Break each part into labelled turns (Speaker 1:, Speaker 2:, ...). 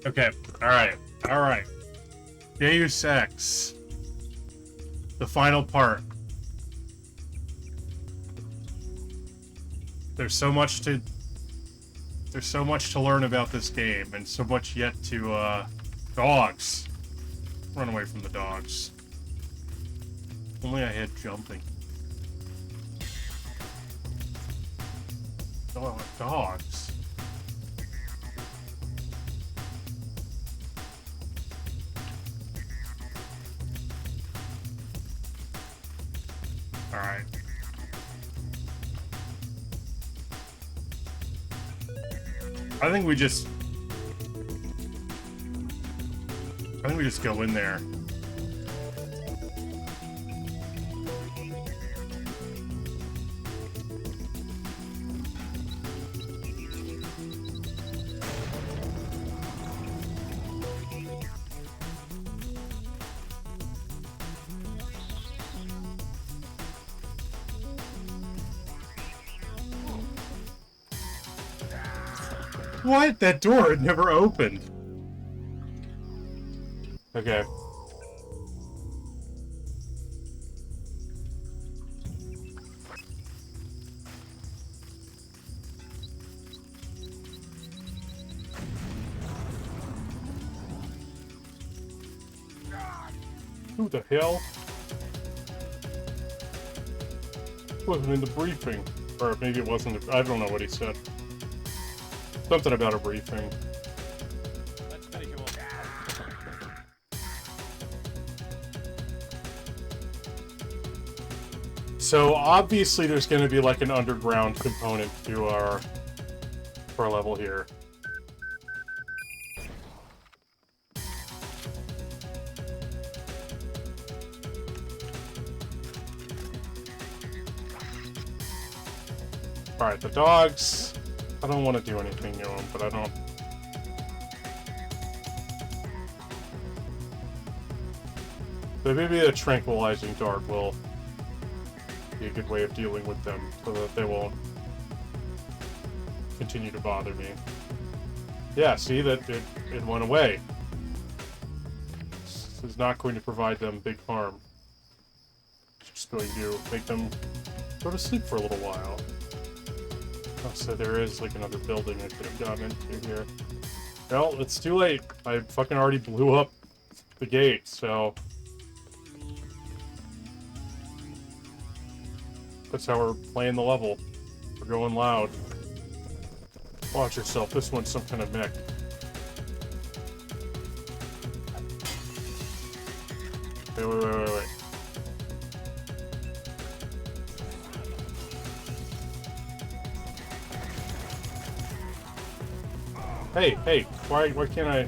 Speaker 1: Okay, alright, alright. Deus Ex. The final part. There's so much to learn about this game, and so much yet to, dogs. Run away from the dogs. Only I had jumping. Oh, dogs. Alright. I think we just go in there. What? That door had never opened. Okay. Who the hell? Wasn't in the briefing. Or maybe it wasn't. I don't know what he said. Something about a briefing. So obviously there's going to be like an underground component to our level here. Alright, the dogs. I don't want to do anything to them, but I don't... But maybe a tranquilizing dart will be a good way of dealing with them, so that they won't continue to bother me. Yeah, see, that it went away. This is not going to provide them big harm. It's just going to make them go to sleep for a little while. Oh, so there is, like, another building I could have gone into here. Well, it's too late. I fucking already blew up the gate, so... That's how we're playing the level. We're going loud. Watch yourself, this one's some kind of mech. Wait. Hey, why can't I...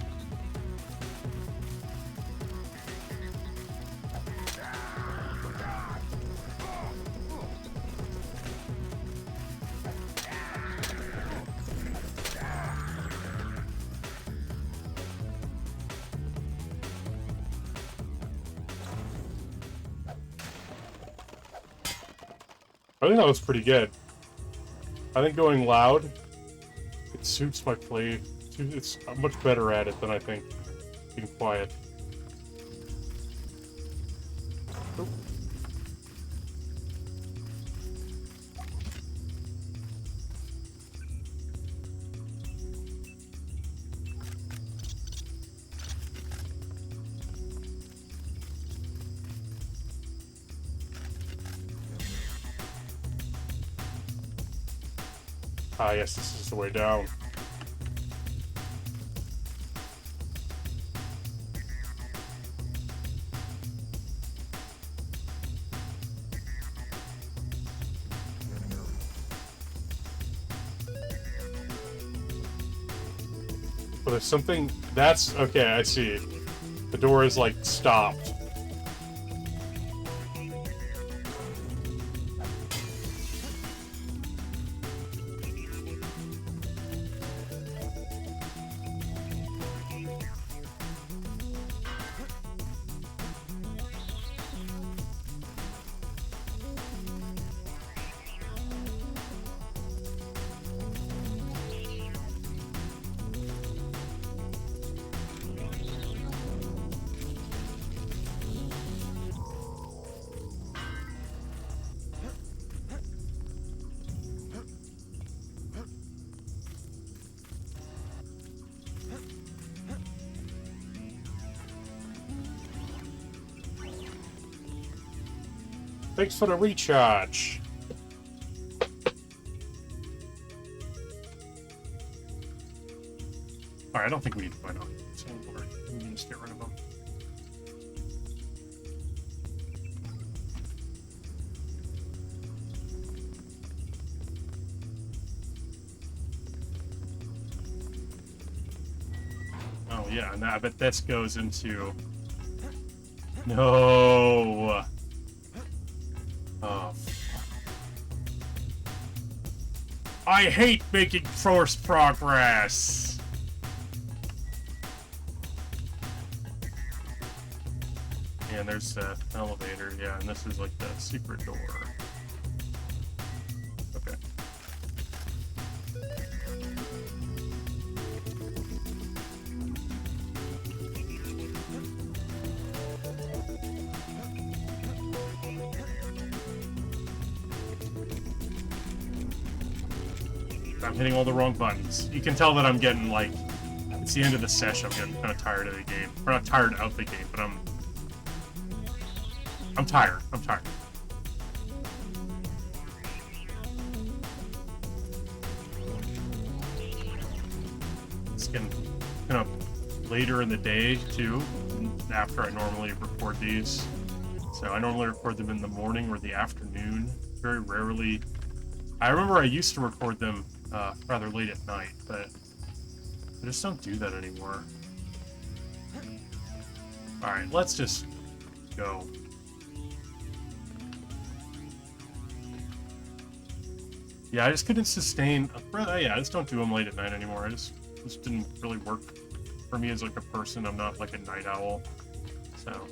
Speaker 1: I think that was pretty good. I think going loud, it suits my play. It's I'm much better at it than I think being quiet. Oh. Ah, yes, this is the way down. But there's something... That's... Okay, I see. The door is, like, stopped. Thanks for the recharge. Alright, I don't think we need to find out anymore. We can just get rid of them. Oh yeah, and I bet this goes into... No! Oh, fuck. I hate making forced progress! And there's the elevator, yeah, and this is like the secret door. Okay. I'm hitting all the wrong buttons. You can tell that I'm getting, like, it's the end of the session. I'm getting kind of tired of the game. Or not tired of the game, but I'm tired. I'm tired. It's getting kind of later in the day, too, after I normally record these. So I normally record them in the morning or the afternoon. Very rarely. I remember I used to record them rather late at night, but I just don't do that anymore. Alright, let's just go. Yeah, I just couldn't sustain... yeah, I just don't do them late at night anymore. I just didn't really work for me as like a person. I'm not like a night owl, so...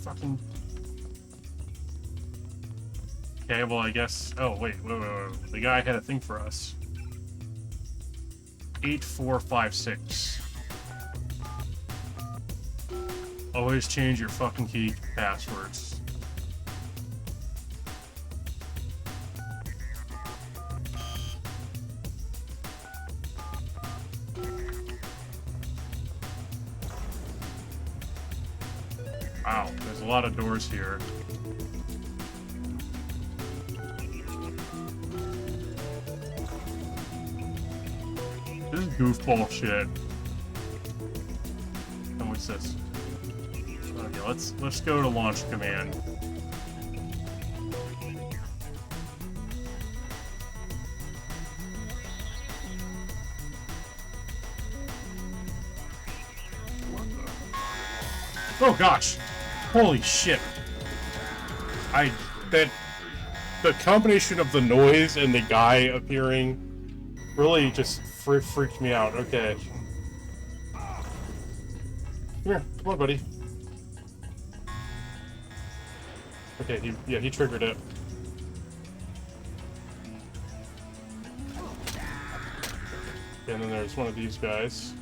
Speaker 1: Fucking... Okay, well, I guess... Oh, wait. The guy had a thing for us. 8456. Always change your fucking key passwords. Wow, there's a lot of doors here. This is goofball shit. And what's this? Okay, let's go to launch command. Oh gosh. Holy shit. The combination of the noise and the guy appearing really just freaked me out. Okay. Come here. Come on, buddy. Okay, he triggered it. And then there's one of these guys.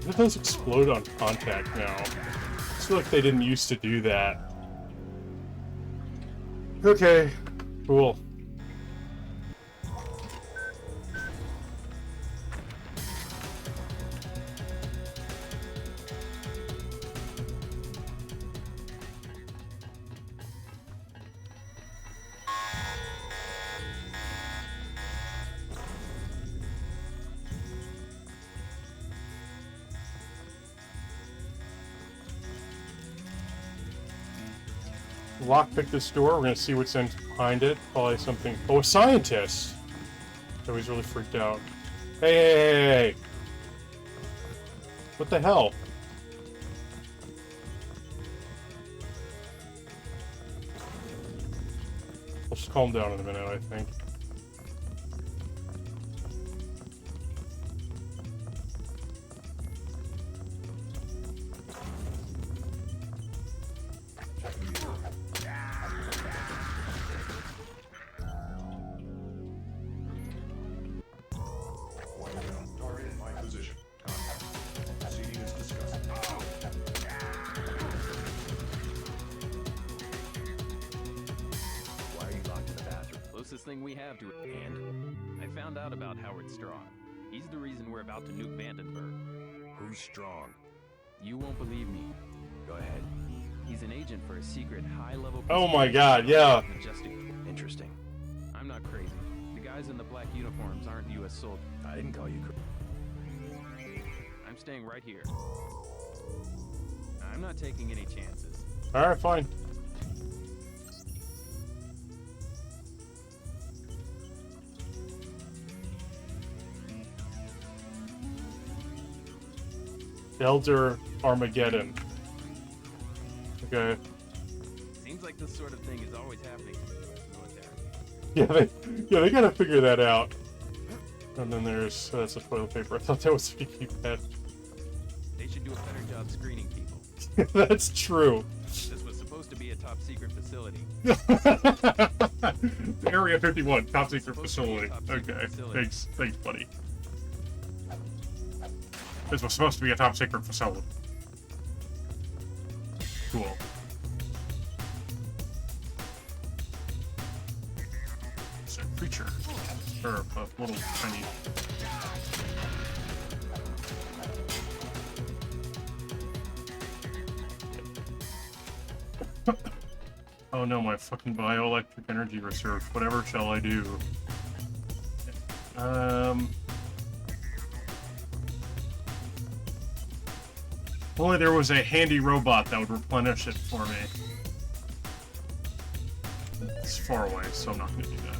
Speaker 1: It does explode on contact now. I feel like they didn't used to do that. Okay, cool. Lockpick this door. We're gonna see what's in behind it. Probably something. Oh, a scientist. So he's really freaked out. Hey! What the hell? We'll just calm down in a minute, I think.
Speaker 2: thing we have to. And I found out about Howard Strong. He's the reason we're about to nuke Vandenberg.
Speaker 3: Who's Strong?
Speaker 2: You won't believe me.
Speaker 3: Go ahead.
Speaker 2: He's an agent for a secret high-level...
Speaker 1: Oh my god, yeah.
Speaker 2: Majestic.
Speaker 3: Interesting.
Speaker 2: I'm not crazy. The guys in the black uniforms aren't U.S. soldiers.
Speaker 3: I didn't call you crazy.
Speaker 2: I'm staying right here. I'm not taking any chances.
Speaker 1: Alright, fine. Elder Armageddon. Okay.
Speaker 2: Seems like this sort of thing is always happening in the military.
Speaker 1: They gotta figure that out. And then there's that's a toilet paper. I thought that was a keypad.
Speaker 2: They should do a better job screening people.
Speaker 1: That's true.
Speaker 2: This was supposed to be a top secret facility.
Speaker 1: Area 51, top secret facility. Okay, thanks, buddy. This was supposed to be a top secret facility. Cool. It's a creature. Or a little tiny... Oh no, my fucking bioelectric energy reserve. Whatever shall I do? If only there was a handy robot that would replenish it for me. It's far away, so I'm not gonna do that.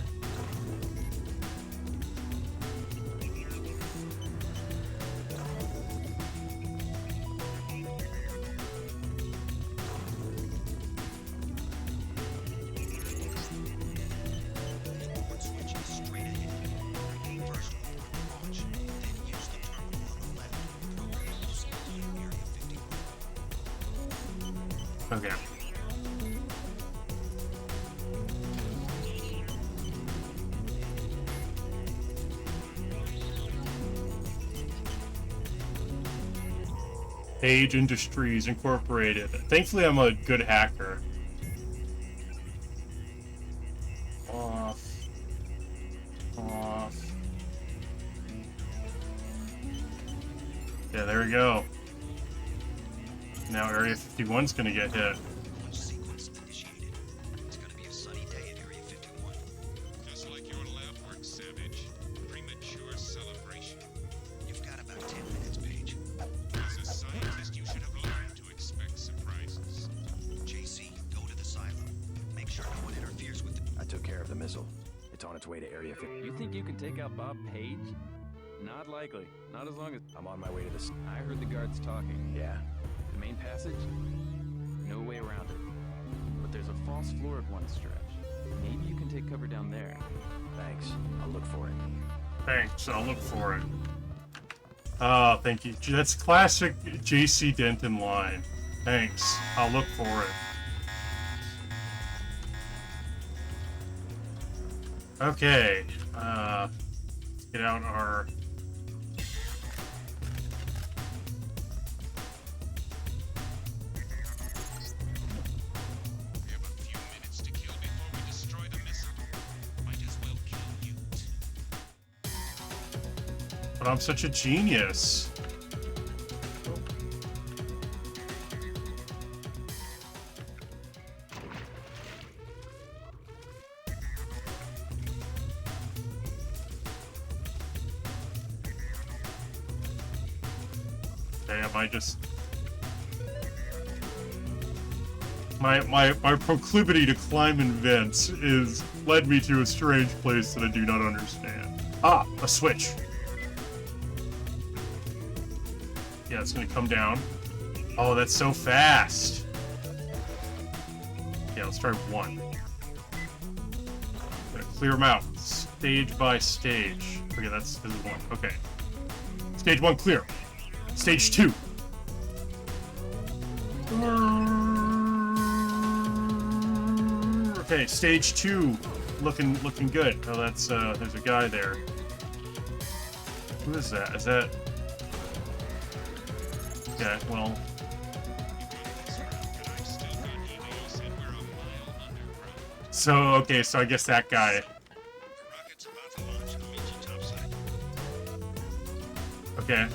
Speaker 1: Okay. Page Industries Incorporated. Thankfully, I'm a good hacker. Off. Yeah, there we go. Now Area 51's gonna get hit.
Speaker 4: Launch sequence initiated. It's gonna be a sunny day at Area 51.
Speaker 5: Just like your lab work, Savage. Premature celebration.
Speaker 4: You've got about 10 minutes, Paige.
Speaker 5: As a scientist, you should have learned to expect surprises.
Speaker 4: JC, go to the silo. Make sure no one interferes with the...
Speaker 3: I took care of the missile. It's on its way to Area 50.
Speaker 2: You think you can take out Bob Page? Not likely. Not as long as...
Speaker 3: I'm on my way to this.
Speaker 2: I heard the guards talking.
Speaker 3: Yeah.
Speaker 2: The main passage? No way around it. But there's a false floor at one stretch. Maybe you can take cover down there.
Speaker 3: Thanks. I'll look for it.
Speaker 1: Thanks, I'll look for it. Oh, thank you. That's classic JC Denton line. Thanks, I'll look for it. Okay, let's get out our...
Speaker 5: We have a few minutes to kill before we destroy the missile. Might as well kill you.
Speaker 1: But I'm such a genius. Damn, I just... My proclivity to climb in vents is led me to a strange place that I do not understand. Ah, a switch. Yeah, it's gonna come down. Oh, that's so fast. Yeah, let's try one. Gonna clear them out, stage by stage. Okay, this is one. Okay. Stage 1 clear. Stage 2. Okay, stage 2, looking good. Oh, that's there's a guy there. Who is that? Is that? Okay, well. So okay, so I guess that guy. Okay.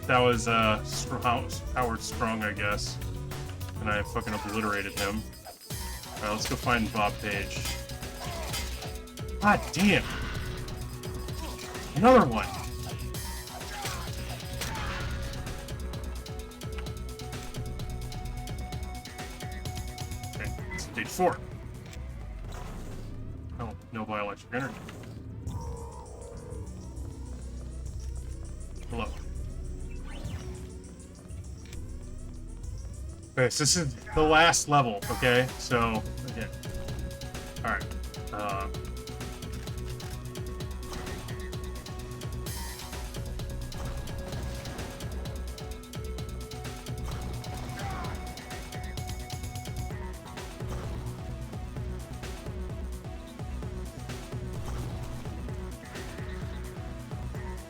Speaker 1: That was Howard Strong, I guess. And I fucking obliterated him. Alright, let's go find Bob Page. God damn! Another one! Okay, stage 4. Oh, no bioelectric energy. Hello. Okay, so this is the last level, okay? So, okay. Alright.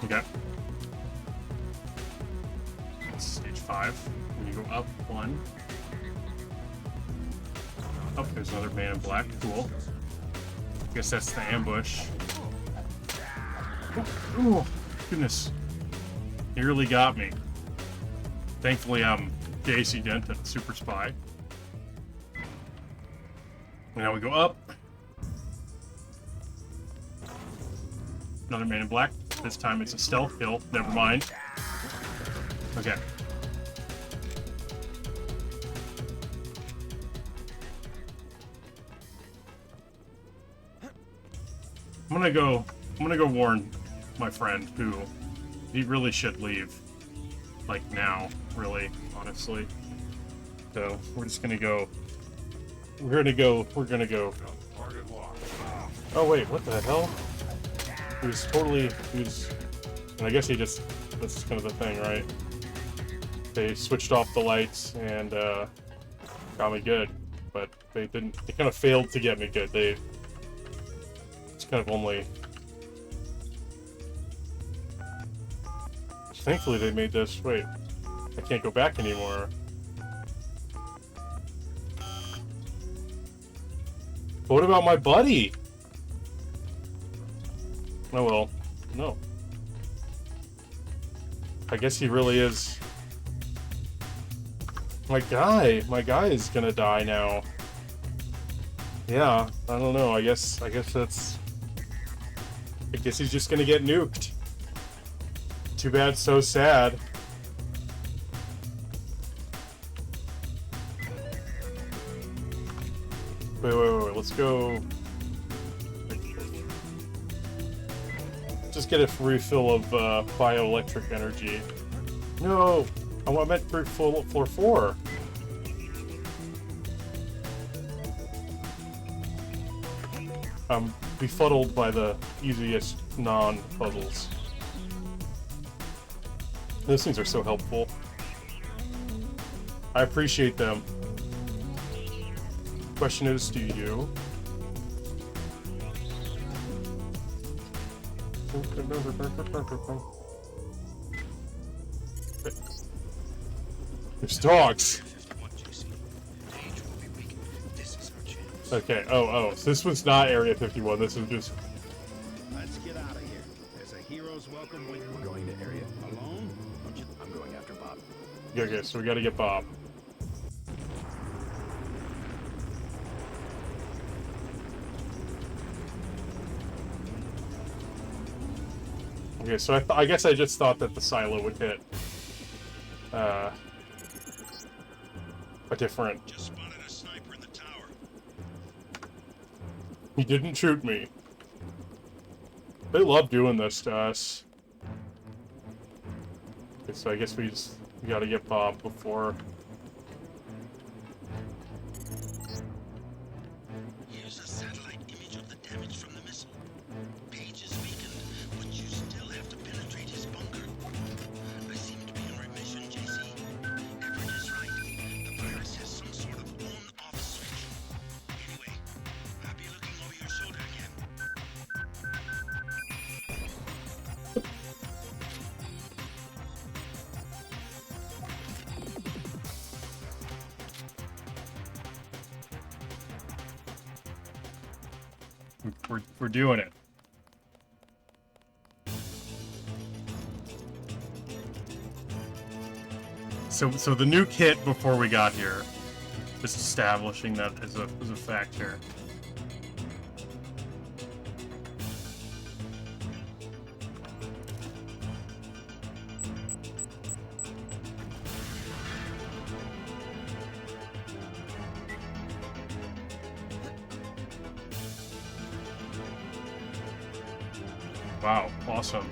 Speaker 1: Okay. That's stage 5. When you go up 1. Oh, there's another man in black. Cool. Guess that's the ambush. Oh, goodness. He really got me. Thankfully, I'm JC Denton, super spy. Now we go up. Another man in black. This time it's a stealth kill. Never mind. Okay. I'm gonna go warn my friend who he really should leave. Like now, really, honestly. So we're just gonna go. We're gonna go. Oh wait, what the hell? He was, and I guess that's kind of the thing, right? They switched off the lights and got me good, but they kind of failed to get me good. It's kind of only, thankfully they made this, wait, I can't go back anymore. But what about my buddy? Oh well, no. I guess he really is. My guy is gonna die now. Yeah, I don't know. I guess he's just gonna get nuked. Too bad, so sad. Wait. Let's go. Just get a refill of bioelectric energy. No, I meant for floor 4. I'm befuddled by the easiest non-puzzles. Those things are so helpful. I appreciate them. Question is, do you? There's dogs. Okay, oh, so this was not Area 51, this was just...
Speaker 6: Let's get out of here. There's a hero's welcome waiting.
Speaker 3: We're going to area.
Speaker 6: Alone?
Speaker 3: I'm going after Bob.
Speaker 1: Okay, so we gotta get Bob. Okay, so I guess I just thought that the silo would hit a different...
Speaker 5: Just spotted a sniper in the tower.
Speaker 1: He didn't shoot me. They love doing this to us. Okay, so I guess we gotta get Bob before...
Speaker 4: Here's a satellite image of the damage from the missile. Page is weakened, but you still have to penetrate his bunker. I seem to be in remission, JC. Everett is right. The virus has some sort of on-off switch. Anyway, I'll be looking over your shoulder again.
Speaker 1: We're doing it. So the new kit before we got here, just establishing that as a factor. Wow, awesome.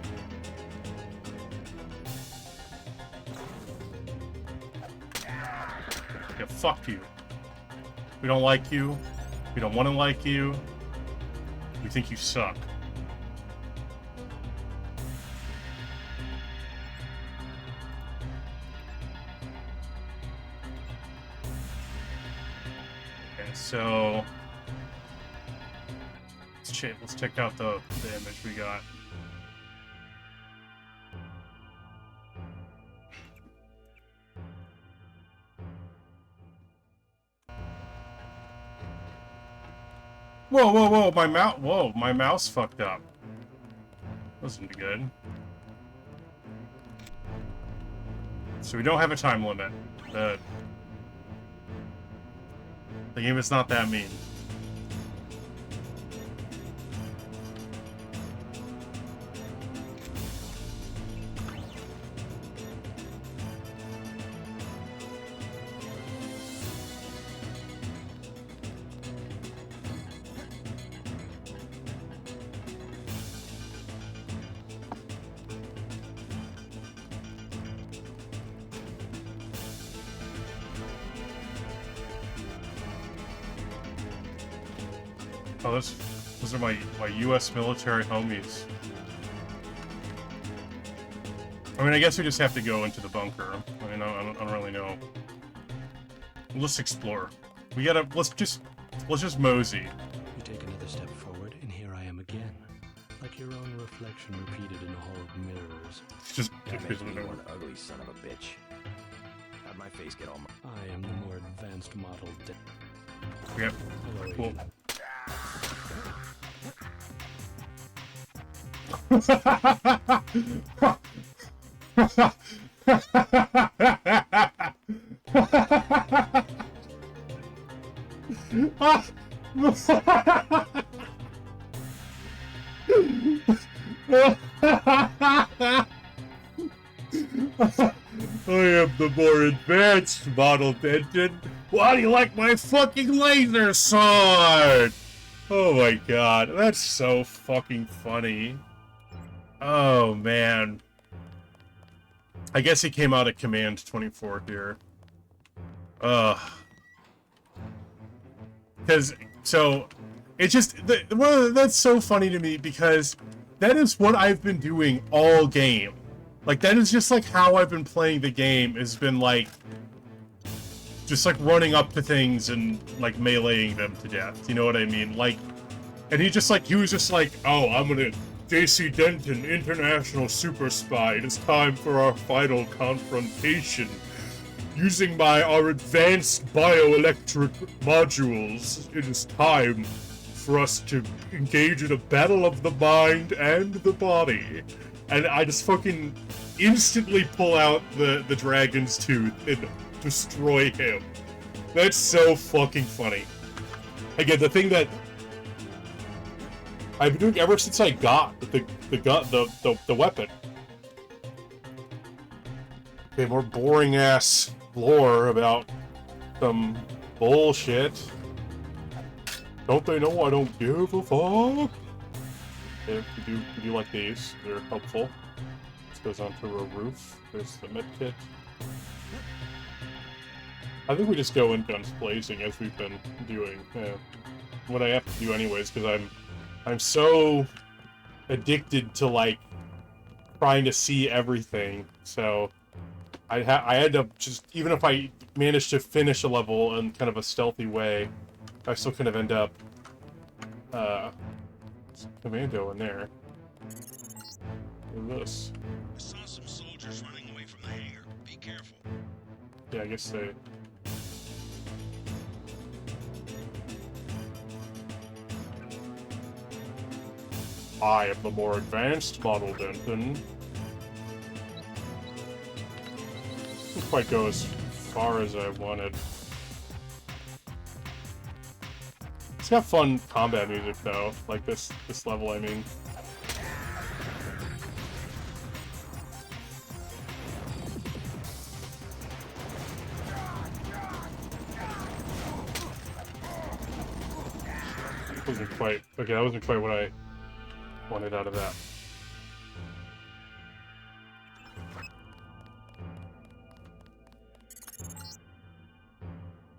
Speaker 1: Yeah, fuck you. We don't like you. We don't want to like you. We think you suck. Okay, so let's check out the image we got. Whoa, my mouse fucked up. Wasn't good. So we don't have a time limit. The game is not that mean. Oh, those are my U.S. military homies. I mean, I guess we just have to go into the bunker. I mean, I don't really know. Let's explore. We gotta let's just mosey.
Speaker 3: You take another step forward, and here I am again, like your own reflection repeated in a hall of mirrors.
Speaker 1: Just
Speaker 6: That makes me one ugly son of a bitch. How'd my face get all
Speaker 3: I am the more advanced model.
Speaker 1: Yep.
Speaker 3: Hello,
Speaker 1: Cool.
Speaker 3: Agent.
Speaker 1: I am the more advanced model, Denton. Why do you like my fucking laser sword? Oh my god, that's so fucking funny. Oh man. I guess he came out at Command 24 here. Because, so, it's just, that's so funny to me because that is what I've been doing all game. Like, that is just like how I've been playing the game, has been like, just like running up to things and like meleeing them to death. You know what I mean? Like, and he was just like, oh, I'm gonna, JC Denton, international super spy. It is time for our final confrontation. Using our advanced bioelectric modules, it is time for us to engage in a battle of the mind and the body. And I just fucking instantly pull out the dragon's tooth and destroy him. That's so fucking funny. Again, the thing that I've been doing ever since I got the weapon. Okay, more boring ass lore about some bullshit. Don't they know I don't give a fuck? Okay, we do like these. They're helpful. This goes onto a roof. There's the med kit. I think we just go in guns blazing as we've been doing. Yeah. What I have to do anyways, because I'm so addicted to like trying to see everything. So I had to just, even if I managed to finish a level in kind of a stealthy way, I still kind of end up commando in there. Look at this.
Speaker 4: I saw some soldiers running away from the hangar. Be careful.
Speaker 1: Yeah, I guess they. I am the more advanced model, Denton. quite go as far as I wanted. It's got fun combat music though, like this level, I mean. Wasn't quite okay. That wasn't quite what I wanted out of that.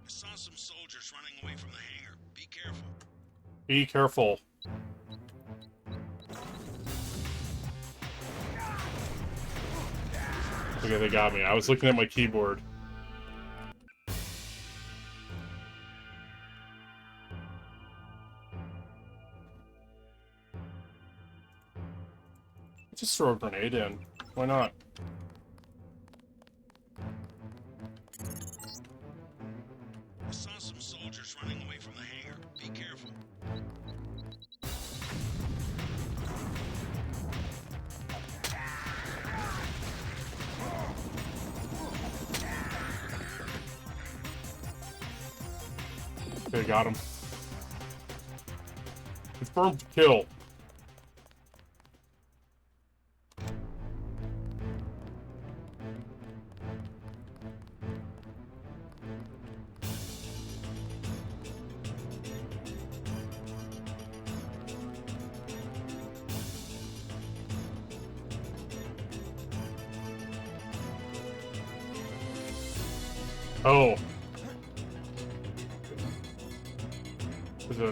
Speaker 4: I saw some soldiers running away from the hangar. Be careful.
Speaker 1: Be careful. Okay, they got me. I was looking at my keyboard. Just throw a grenade in. Why not?
Speaker 4: I saw some soldiers running away from the hangar. Be careful.
Speaker 1: Okay, got him. Confirmed kill. Oh.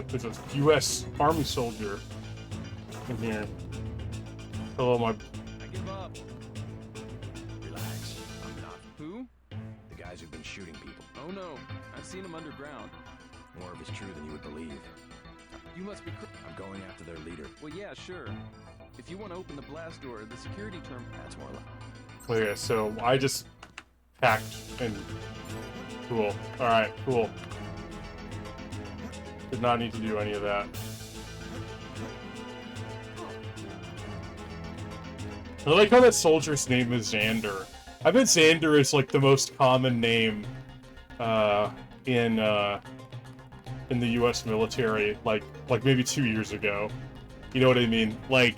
Speaker 1: There's a U.S. Army soldier in here. Hello, my...
Speaker 2: I give up.
Speaker 6: Relax. I'm not.
Speaker 2: Who?
Speaker 6: The guys who've been shooting people.
Speaker 2: Oh no, I've seen him underground.
Speaker 6: More of it's true than you would believe.
Speaker 2: You must be
Speaker 6: I'm going after their leader.
Speaker 2: Well, yeah, sure. If you want to open the blast door, the security term...
Speaker 6: That's more like...
Speaker 1: Okay, so I just hacked and... Cool. Alright, cool. Did not need to do any of that. I like how that soldier's name is Xander. I bet Xander is like the most common name in the U.S. military, like maybe 2 years ago. You know what I mean? Like,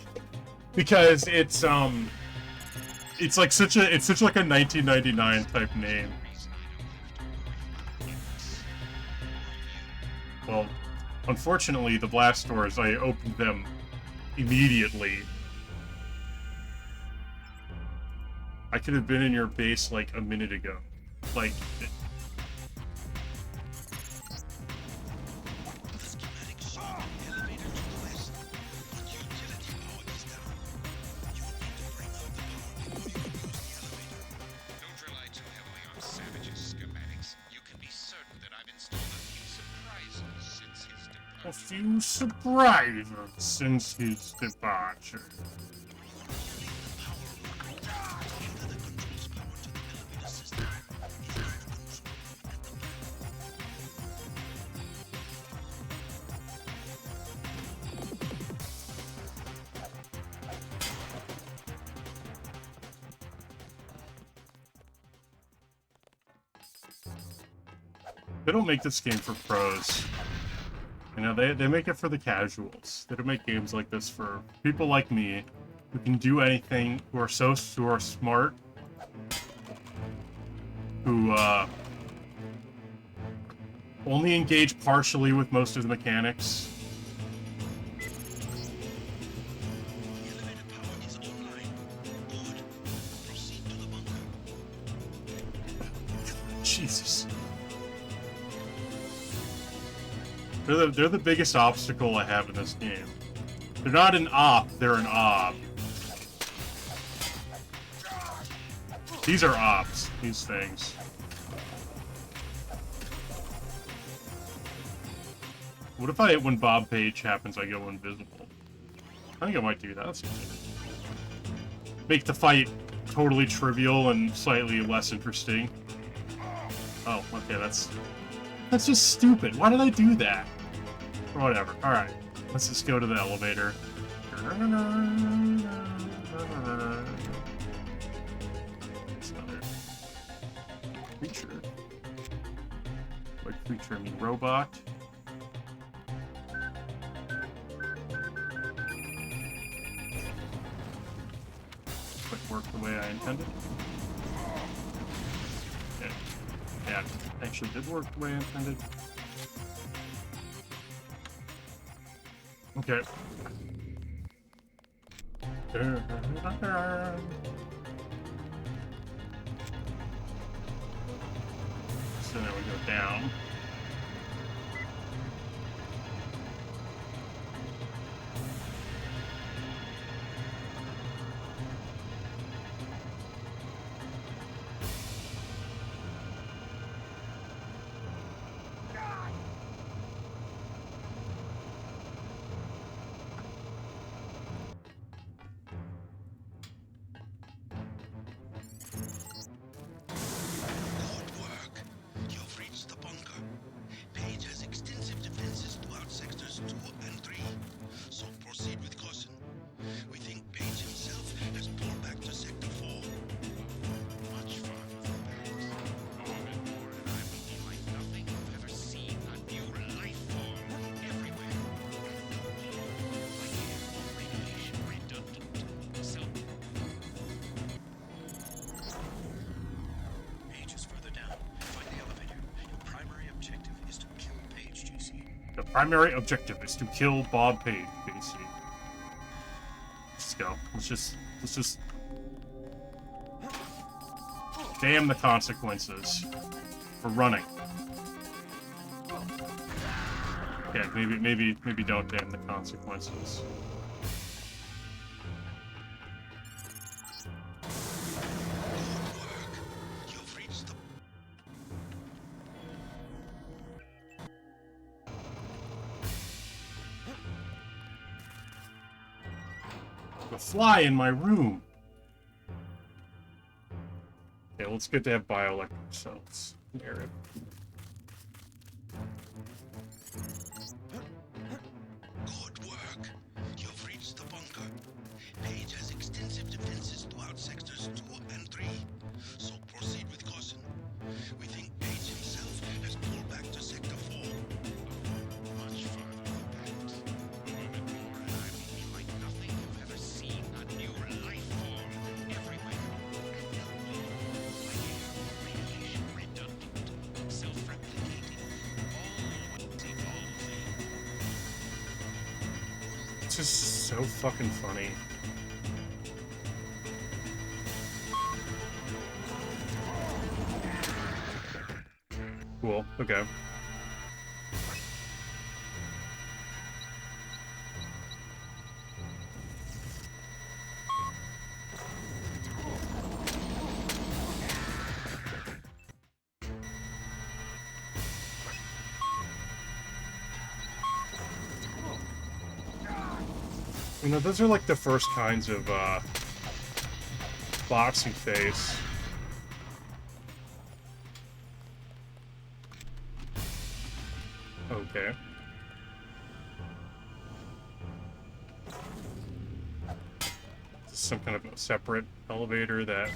Speaker 1: because it's like such like a 1999 type name. Well, unfortunately, the blast doors, I opened them immediately. I could have been in your base like a minute ago. Like...
Speaker 4: The schematic show elevator to the west. But utility power is down. You will need to bring out the power before you can use the elevator.
Speaker 5: Don't rely too heavily on Savage's schematics. You can be certain that I've installed a few surprises since his departure.
Speaker 1: A few surprises since his departure. They don't make this game for pros. You know, they make it for the casuals. They don't make games like this for people like me, who can do anything, who are smart, who only engage partially with most of the mechanics.
Speaker 4: The elevator power is online. Good. Proceed to the bunker.
Speaker 1: Jesus. They're the biggest obstacle I have in this game. They're not an op, they're an ob. These are ops, these things. What if when Bob Page happens, I go invisible? I think I might do that. That's easy. Make the fight totally trivial and slightly less interesting. Oh, okay, that's just stupid. Why did I do that? Or whatever. Alright. Let's just go to the elevator. creature. What creature? I mean robot. But work the way I intended. Okay. Yeah, it actually did work the way I intended. Okay. So now we go down.
Speaker 4: Good work. You've reached the bunker. Page has extensive defenses throughout sectors 2 and 3, so proceed with caution. We think Page himself has pulled back to sector 4.
Speaker 5: Much farther than that. A moment more and I will be like nothing you've ever seen. A new life form everywhere. Like air, radiation, redundant.
Speaker 3: Page is further down. Find the elevator. Your primary objective is to kill Page, JC.
Speaker 1: The primary objective is to kill Bob Page, BC. Let's go. Let's just damn the consequences for running. Yeah, maybe don't damn the consequences.
Speaker 4: You've reached the
Speaker 1: The fly in my room. Okay, well, it's good to have bioelectric cells. Narrative.
Speaker 4: Good work. You've reached the bunker. Page has extensive defenses throughout sectors 2 and 3, so proceed with caution. We think Page himself has pulled back to sector 4.
Speaker 5: Much farther than that. A moment more and I will be like nothing you've ever seen. A new life form everywhere. Like air, radiation, redundant, self-replicating, always evolving.
Speaker 1: It's just so fucking funny. Cool. Okay. You know, those are like the first kinds of boxing face. Okay. This is some kind of a separate elevator that...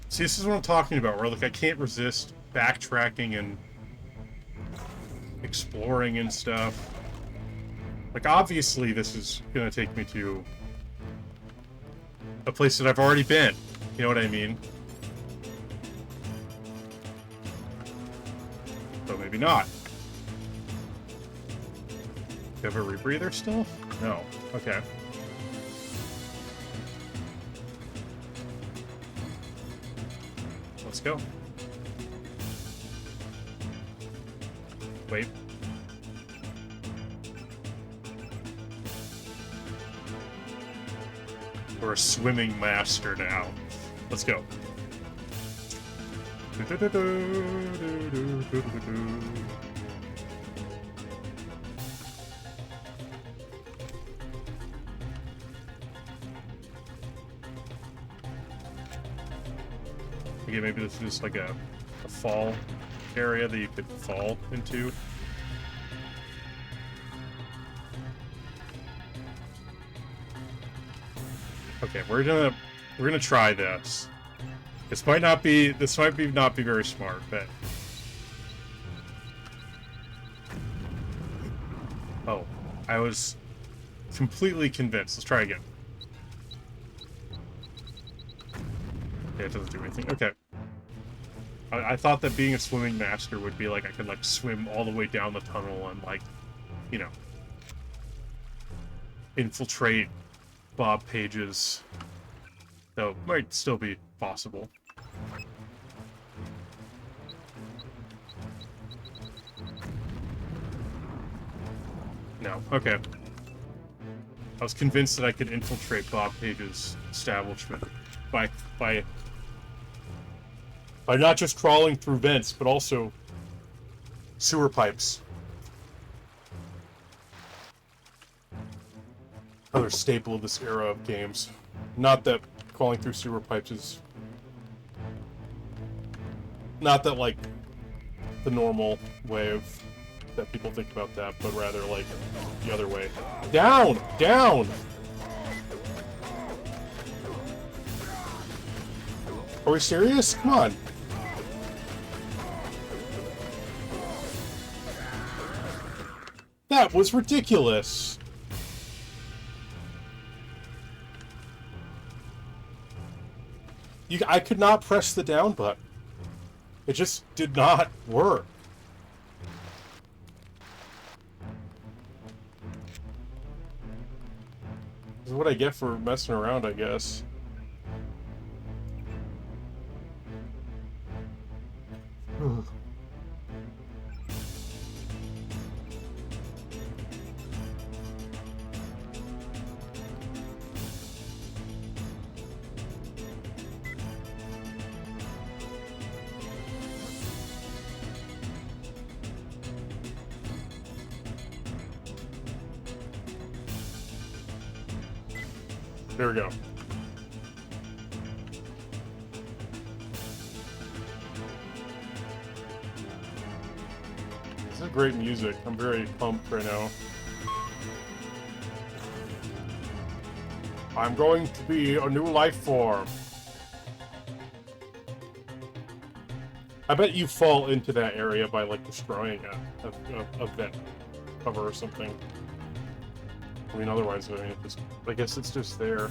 Speaker 1: See, this is what I'm talking about, where like I can't resist backtracking and exploring and stuff. Like, obviously this is gonna take me to a place that I've already been. You know what I mean? But maybe not. Do you have a rebreather still? No. Okay. Let's go. Wait. We're a swimming master now. Let's go. Okay, maybe this is just like a fall area that you could fall into. Okay, we're gonna try this. This might not be very smart, but oh, I was completely convinced. Let's try again. Yeah, it doesn't do anything. Okay. I thought that being a swimming master would be like I could like swim all the way down the tunnel and like, you know, infiltrate Bob Page's. Though might still be possible. No. Okay. I was convinced that I could infiltrate Bob Page's establishment by not just crawling through vents, but also sewer pipes. Another staple of this era of games. Not that crawling through sewer pipes is... Not that, like, the normal way of... that people think about that, but rather, like, the other way. Down! Down! Are we serious? Come on. That was ridiculous. I could not press the down button. It just did not work. This is what I get for messing around, I guess. There we go. This is great music. I'm very pumped right now. I'm going to be a new life form. I bet you fall into that area by, like, destroying a vent cover or something. I mean, otherwise, I guess it's just there.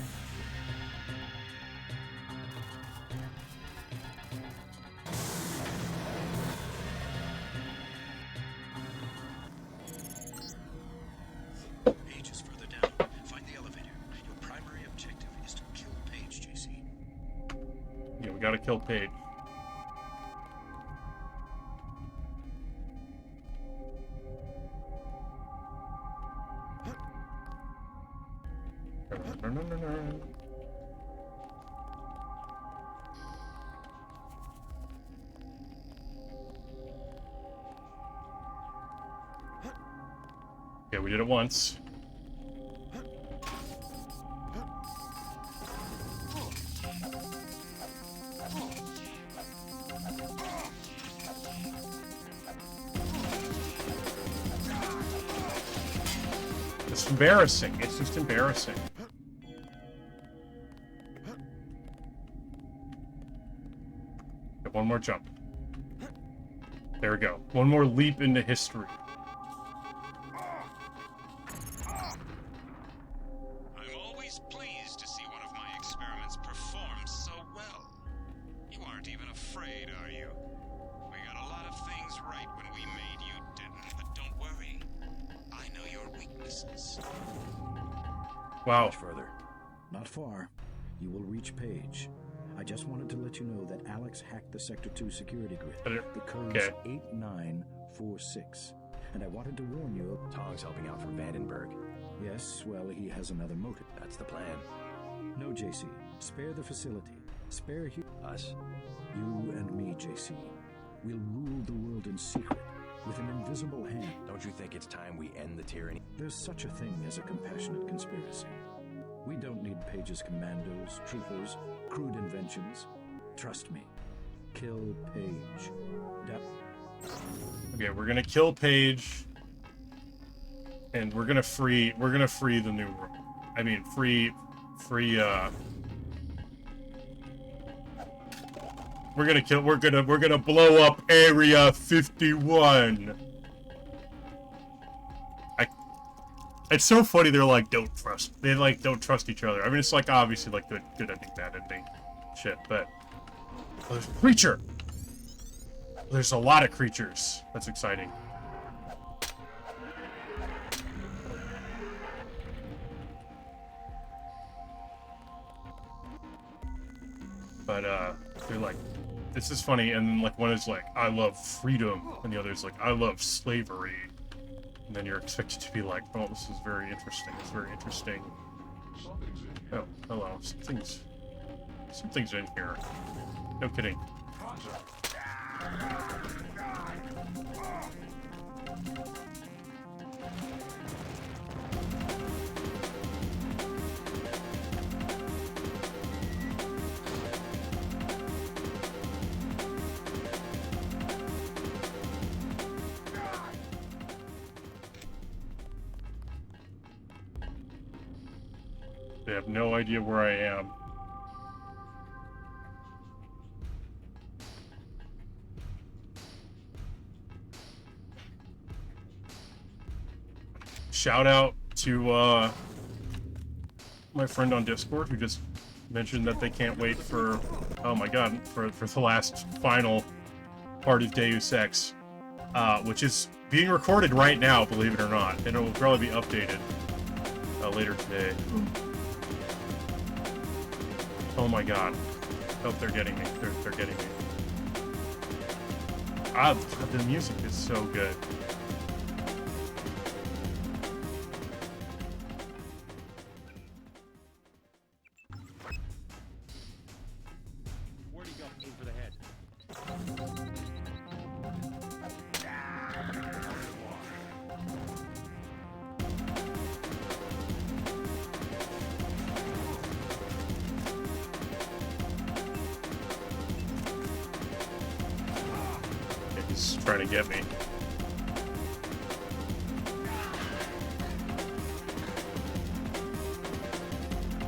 Speaker 3: Pages further down. Find the elevator. Your primary objective is to kill Paige, JC.
Speaker 1: Yeah, we gotta kill Paige. Yeah, we did it once. It's embarrassing. It's just embarrassing. One more jump. There we go. One more leap into history.
Speaker 5: I'm always pleased to see one of my experiments perform so well. You aren't even afraid, are you? We got a lot of things right when we made you, Denton, but don't worry. I know your weaknesses.
Speaker 1: Wow.
Speaker 6: Much further. Not far. You will reach Paige. I just wanted to let you know that Alex hacked the Sector 2 security grid. The code's 8946. And I wanted to warn you.
Speaker 7: Tong's helping out from Vandenberg.
Speaker 6: Yes, well, he has another motive.
Speaker 7: That's the plan.
Speaker 6: No, JC. Spare the facility. Spare
Speaker 7: Us.
Speaker 6: you and me, JC. We'll rule the world in secret, with an invisible hand.
Speaker 7: Don't you think it's time we end the tyranny?
Speaker 6: There's such a thing as a compassionate conspiracy. We don't need Paige's commandos, troopers, crude inventions. Trust me. Kill Paige.
Speaker 1: Okay, we're gonna kill Paige, and we're gonna free the new room. I mean, free We're gonna blow up Area 51. It's so funny. They're like, don't trust. They like don't trust each other. I mean, it's like obviously like good ending, bad ending, shit. But oh, there's a creature. There's a lot of creatures. That's exciting. But they're like, this is funny, and then like one is like, I love freedom, and the other's like, I love slavery. And then you're expected to be like, oh, this is very interesting. It's very interesting. Oh, hello. Something's in here. No kidding. They have no idea where I am. Shout out to my friend on Discord who just mentioned that they can't wait for, oh my god, for the last final part of Deus Ex, which is being recorded right now, believe it or not, and it will probably be updated later today. Oh my god. Oh, they're getting me. They're getting me. Ah, the music is so good.
Speaker 5: Where'd he go? Aim for the head.
Speaker 1: He's trying to get me.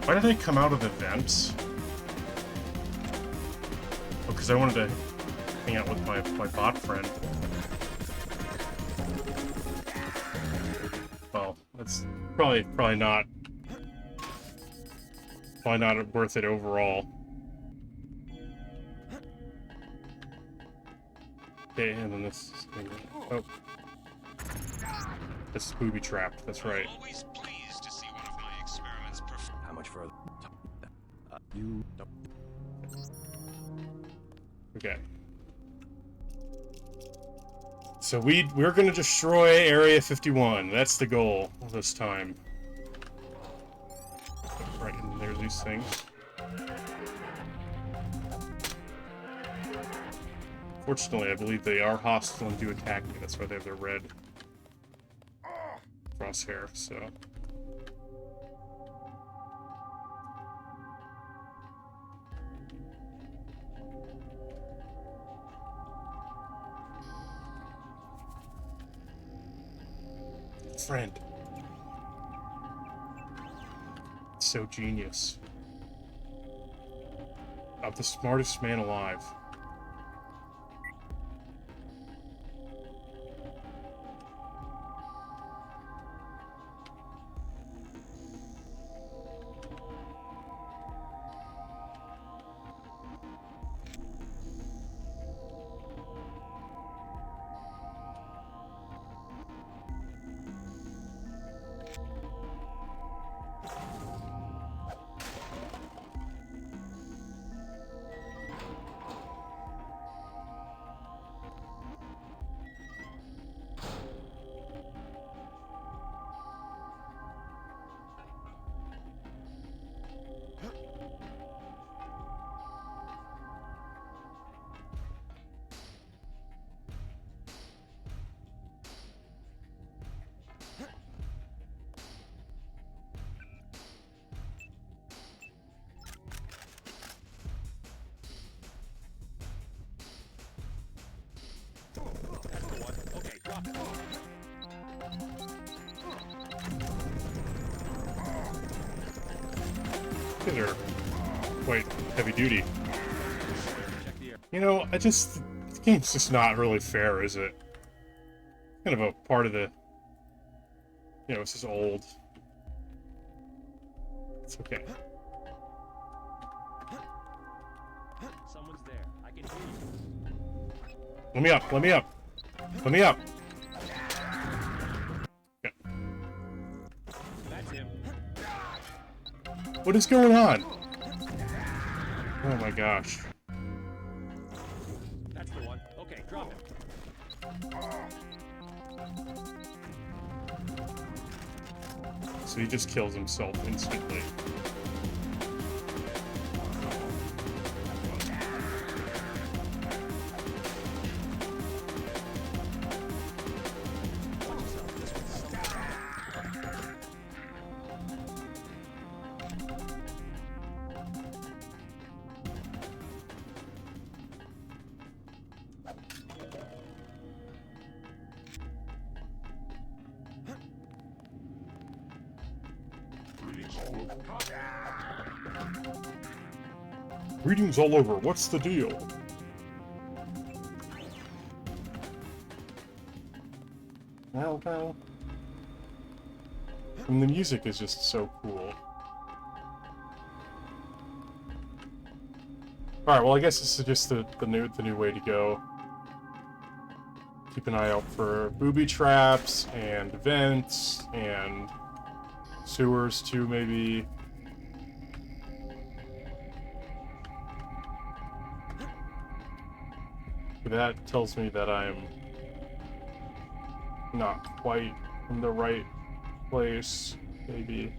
Speaker 1: Why did they come out of the vents? Oh, because I wanted to hang out with my bot friend. Well, that's probably not worth it overall. Okay, and then this thing. Oh. This is booby trapped, that's right.
Speaker 5: Always pleased to see one of my experiments perform.
Speaker 7: How much further?
Speaker 3: You
Speaker 1: Okay. So we're gonna destroy Area 51. That's the goal this time. Right, and there's these things. Fortunately, I believe they are hostile and do attack me. That's why they have their red crosshair, so... Friend. So genius. I'm the smartest man alive. These are quite heavy duty.
Speaker 2: Check the air.
Speaker 1: You know, this game's just not really fair, is it? Kind of a part of the... You know, this is old. It's okay.
Speaker 8: Someone's there. I can hear you.
Speaker 1: Let me up, let me up! Let me up! Okay.
Speaker 8: That's him.
Speaker 1: What is going on? Oh my gosh.
Speaker 8: That's the one. Okay, drop him.
Speaker 1: So he just kills himself instantly. Readings all over. What's the deal? Well. And the music is just so cool. Alright, well I guess this is just the new way to go. Keep an eye out for booby traps and vents and sewers too, maybe. That tells me that I'm not quite in the right place, maybe.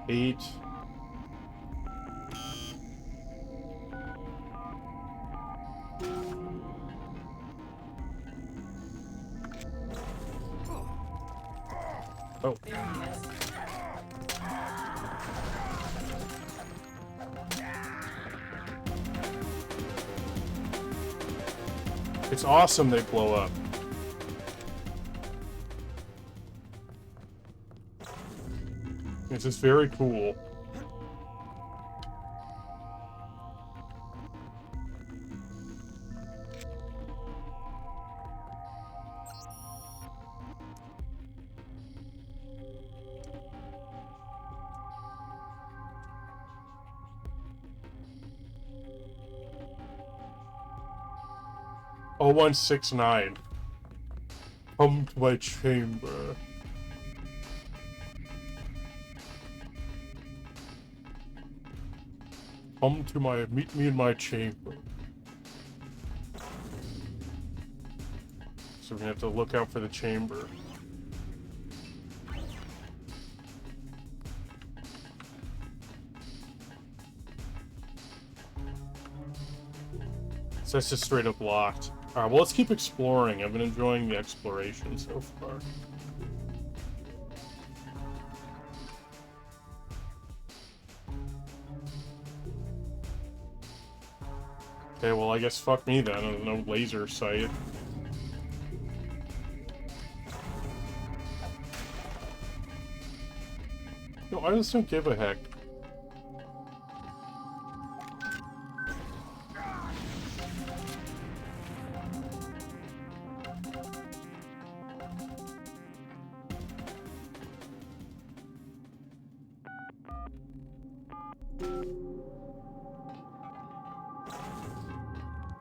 Speaker 1: Eight. Oh. It's awesome they blow up. This is very cool. Oh, 169. Come to my chamber. Meet me in my chamber. So we're gonna have to look out for the chamber. So that's just straight up locked. Alright, well let's keep exploring. I've been enjoying the exploration so far. Okay, well I guess fuck me then. No laser sight. No, I just don't give a heck.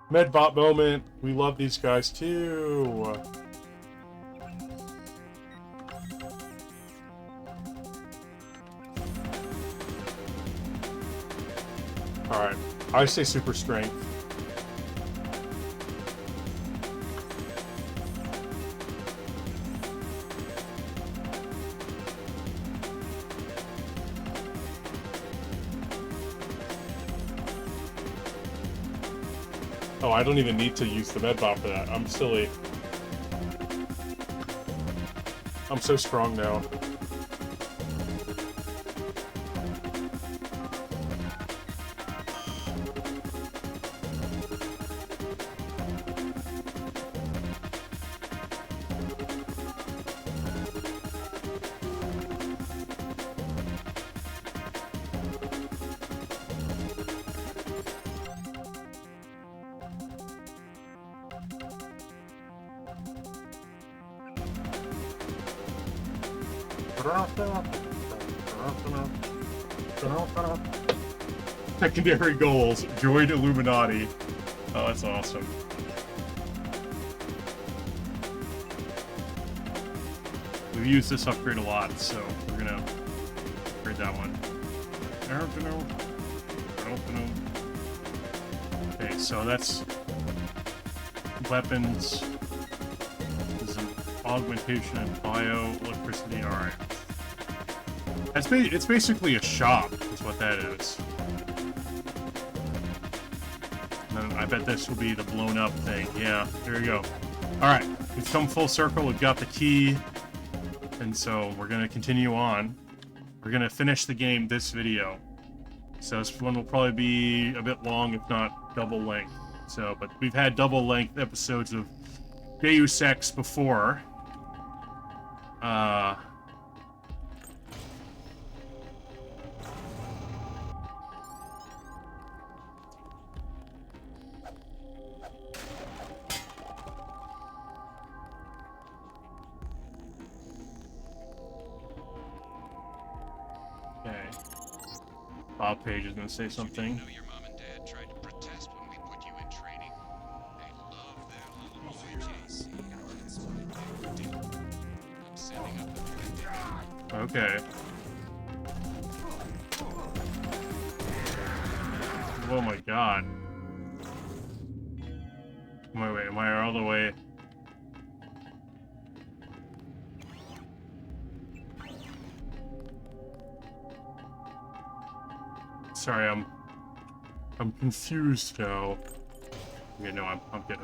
Speaker 1: Medbot moment. We love these guys too. Alright. I say super strength. Oh, I don't even need to use the medbot for that. I'm silly. I'm so strong now. Secondary goals. Join Illuminati. Oh, that's awesome. We've used this upgrade a lot, so we're gonna upgrade that one. Okay, so that's weapons. This is an augmentation and bio-electricity. Alright. It's basically a shop, is what that is. And then I bet this will be the blown up thing. Yeah, there you go. Alright, we've come full circle, we've got the key. And so we're gonna continue on. We're gonna finish the game this video. So this one will probably be a bit long, if not double length. So, but we've had double length episodes of Deus Ex before. Bob Page is going to say something.
Speaker 5: You know your mom and dad tried to protest when we put you in training. They love their little boy JC. That's what they do. I'm sending up the
Speaker 1: Okay. Oh my god. Wait, am I all the way? Sorry, I'm confused now. Okay, no, I'm good.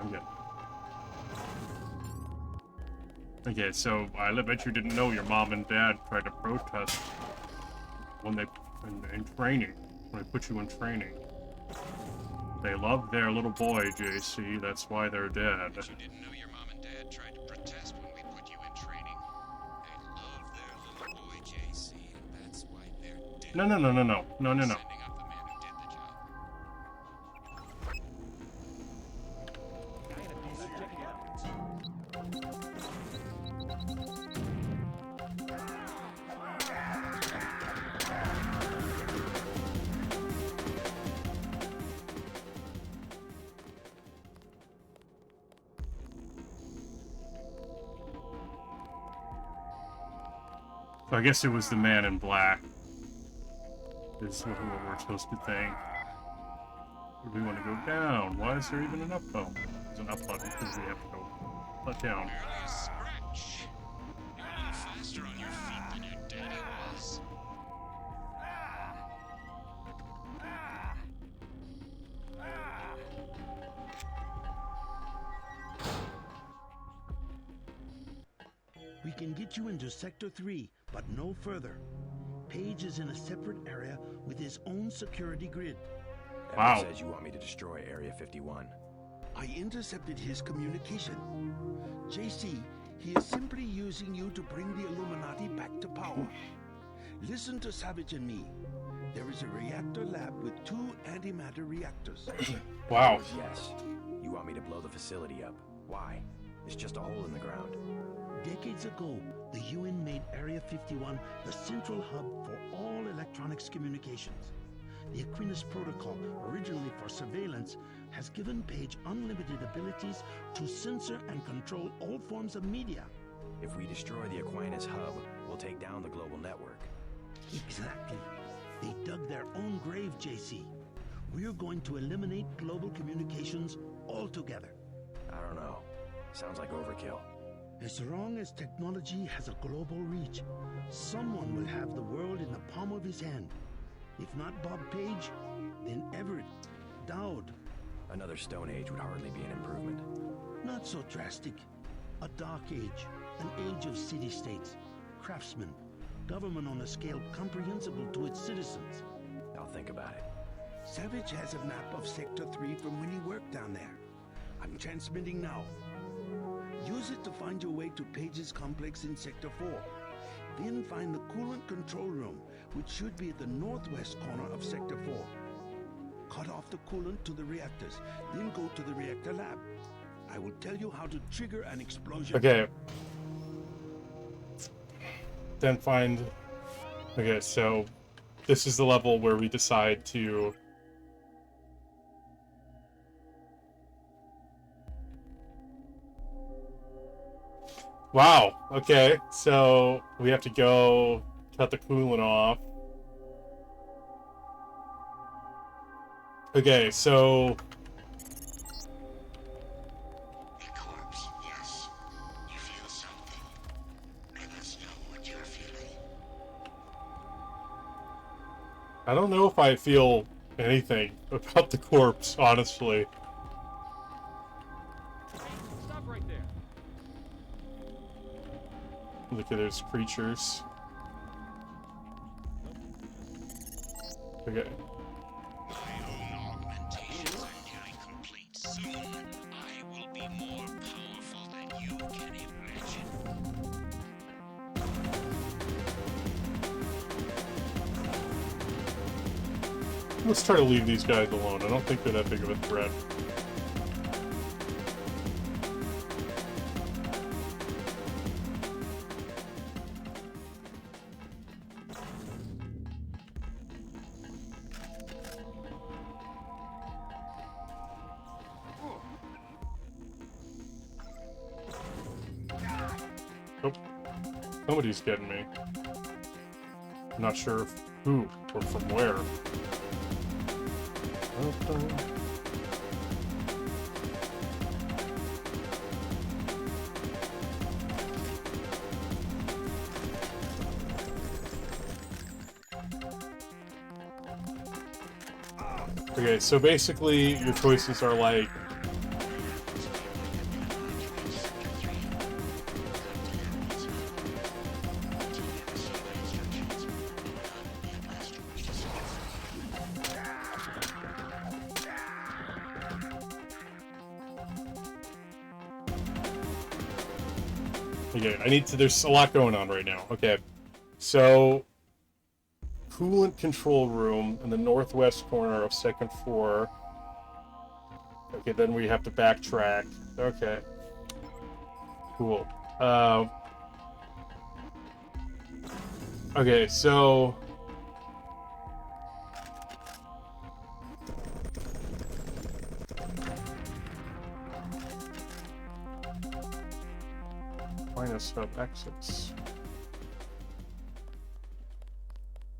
Speaker 1: Okay, so I bet you didn't know your mom and dad tried to protest when they in training. When they put you in training. They love their little boy, JC. That's why they're dead.
Speaker 5: You didn't know your mom and dad tried to protest when we put you in training. They love their little boy JC. That's why they're dead.
Speaker 1: No.
Speaker 5: Sending up the man who did the job.
Speaker 1: So I guess it was the man in black. Is what we're supposed to think. We want to go down. Why is there even an up button? There's an up button because we have to go down.
Speaker 5: Barely a scratch. You're a little faster on your feet than your daddy was.
Speaker 4: We can get you into Sector 3, but no further. Page is in a separate area with his own security grid.
Speaker 1: Wow.
Speaker 7: Evan says you want me to destroy Area 51.
Speaker 4: I intercepted his communication. JC, he is simply using you to bring the Illuminati back to power. Listen to Savage and me. There is a reactor lab with 2 antimatter reactors.
Speaker 1: Wow.
Speaker 7: Yes. You want me to blow the facility up. Why? It's just a hole in the ground.
Speaker 4: Decades ago, the UN made Area 51 the central hub for all electronics communications. The Aquinas Protocol, originally for surveillance, has given Page unlimited abilities to censor and control all forms of media.
Speaker 7: If we destroy the Aquinas hub, we'll take down the global network.
Speaker 4: Exactly. They dug their own grave, JC. We're going to eliminate global communications altogether.
Speaker 7: I don't know. Sounds like overkill.
Speaker 4: As long as technology has a global reach, someone will have the world in the palm of his hand. If not Bob Page, then Everett, Dowd.
Speaker 7: Another Stone Age would hardly be an improvement.
Speaker 4: Not so drastic. A dark age, an age of city-states, craftsmen, government on a scale comprehensible to its citizens.
Speaker 7: I'll think about it.
Speaker 4: Savage has a map of Sector 3 from when he worked down there. I'm transmitting now. Use it to find your way to Page's complex in Sector 4. Then find the coolant control room, which should be at the northwest corner of Sector 4. Cut off the coolant to the reactors, then go to the reactor lab. I will tell you how to trigger an explosion.
Speaker 1: Okay. then find... Okay, so this is the level where we decide to... Wow, okay, so we have to go cut the coolant off. Okay, so...
Speaker 4: A corpse, yes. You feel something. Let us know what you're feeling.
Speaker 1: I don't know if I feel anything about the corpse, honestly.
Speaker 8: Stop right there.
Speaker 1: Look at those creatures. Okay.
Speaker 5: My own augmentations are nearing complete. Soon, I will be more powerful than you can imagine.
Speaker 1: Let's try to leave these guys alone. I don't think they're that big of a threat. Oh, somebody's getting me. I'm not sure if who or from where. Okay, so basically your choices are like okay, I need to, there's a lot going on right now. Okay, so coolant control room in the northwest corner of second floor. Okay, then we have to backtrack. Okay, cool. Okay, so minus up exits.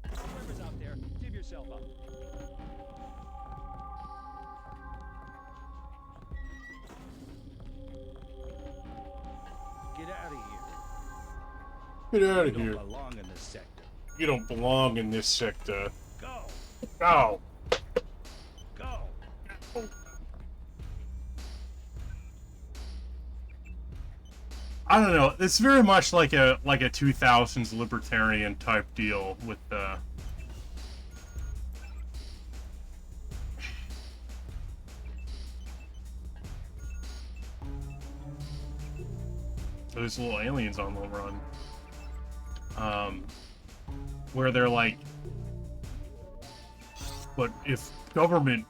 Speaker 8: Whoever's out there, give yourself up.
Speaker 5: Get out of here.
Speaker 1: Get out of
Speaker 5: You
Speaker 1: here.
Speaker 5: don't belong in this sector.
Speaker 1: You don't belong in this sector.
Speaker 5: Go.
Speaker 1: Go.
Speaker 5: Go.
Speaker 1: I don't know. It's very much like a 2000s libertarian type deal with the those little aliens on the run. Where they're like, but if government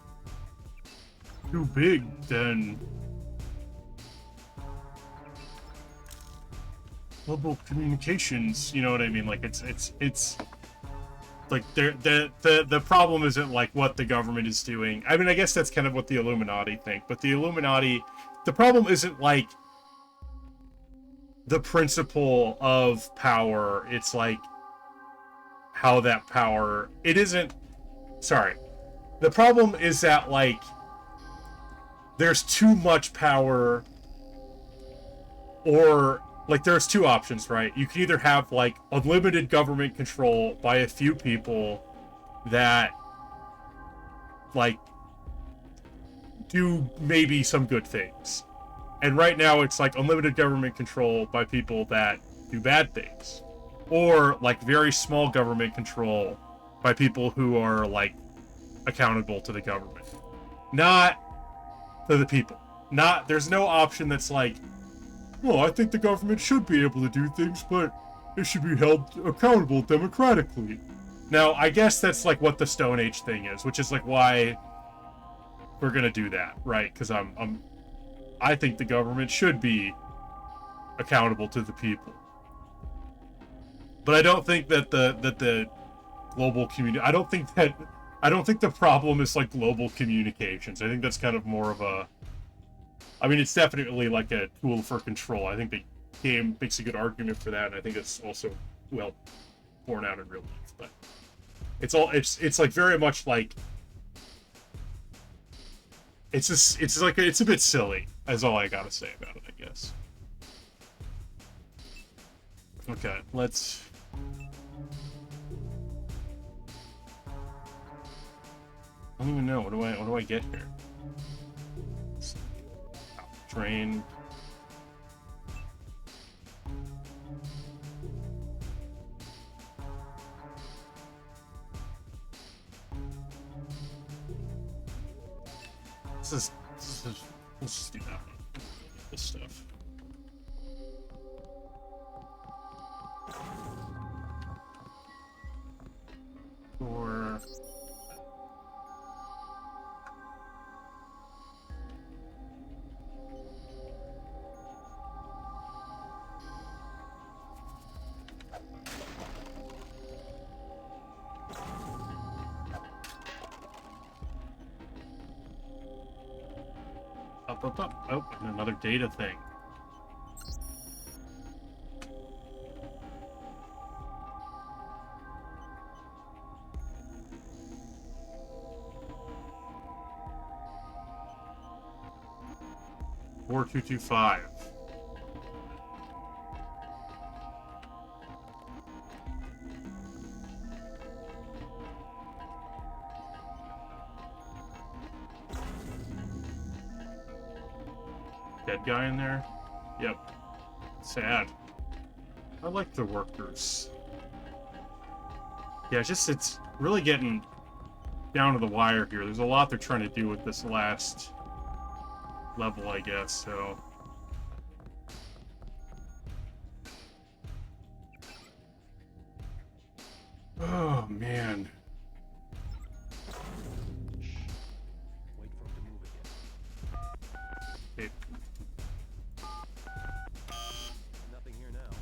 Speaker 1: too big, then global communications, you know what I mean? Like it's like the problem isn't like what the government is doing. I mean, I guess that's kind of what the Illuminati think, but the Illuminati, the problem isn't like the principle of power. It's like how that power, it isn't, sorry. The problem is that like there's too much power, or like there's two options, right? You can either have like unlimited government control by a few people that like do maybe some good things. And right now it's like unlimited government control by people that do bad things. Or like very small government control by people who are like accountable to the government. Not to the people. Not, there's no option that's like, well, I think the government should be able to do things, but it should be held accountable democratically. Now, I guess that's like what the Stone Age thing is, which is like why we're gonna do that, right? Because I think the government should be accountable to the people. But I don't think that the global community. I don't think the problem is like global communications. I think that's kind of more of a. I mean, it's definitely like a tool for control. I think the game makes a good argument for that, and I think it's also well borne out in real life. But it's like very much like it's a bit silly. That's all I gotta say about it, I guess. Okay, let's. I don't even know. What do I get here? Train. Let's just do that one. This stuff. Or up. Oh, and another data thing. $4225. Dead guy in there? Yep. Sad. I like the workers. Yeah, it's really getting down to the wire here. There's a lot they're trying to do with this last level, I guess, so. Oh, man.
Speaker 8: Wait for him to move again.
Speaker 1: It,
Speaker 8: Nothing here now.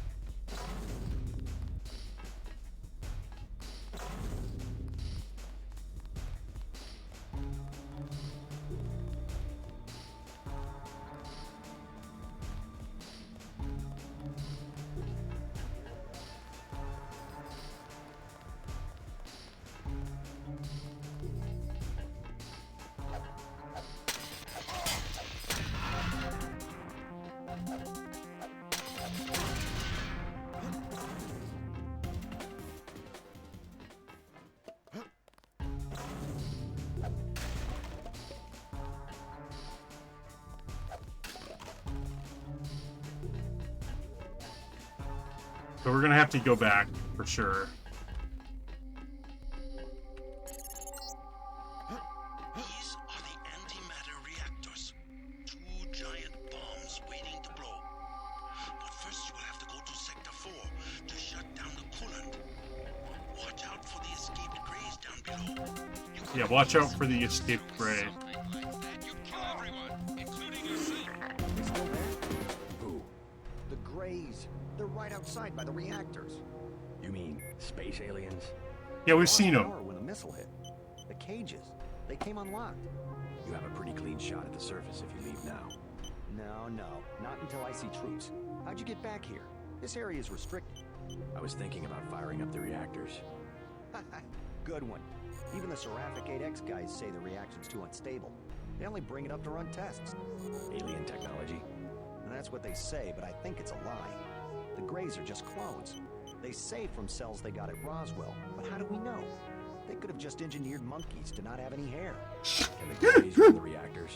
Speaker 1: So we're gonna have to go back for sure.
Speaker 4: These are the antimatter reactors. 2 giant bombs waiting to blow. But first you will have to go to Sector 4 to shut down the coolant. Watch out for the escaped Greys down below.
Speaker 1: Yeah, watch out for the escaped Grey.
Speaker 5: Something like that, you'd kill everyone, including yourself.
Speaker 7: They still there? Who?
Speaker 9: The Greys. They're right outside by the reactors.
Speaker 7: You mean space aliens?
Speaker 1: Yeah, we've
Speaker 9: Lost
Speaker 1: seen them.
Speaker 9: power when the missile hit. The cages. They came unlocked.
Speaker 7: You have a pretty clean shot at the surface if you leave now.
Speaker 9: No, not until I see troops. How'd you get back here? This area is restricted.
Speaker 7: I was thinking about firing up the reactors.
Speaker 9: Good one. Even the Seraphic 8X guys say the reaction's too unstable. They only bring it up to run tests.
Speaker 7: Alien technology?
Speaker 9: And that's what they say, but I think it's a lie. The Greys are just clones. They say from cells they got at Roswell, but how do we know? They could have just engineered monkeys to not have any hair.
Speaker 7: Can the Greys run the reactors?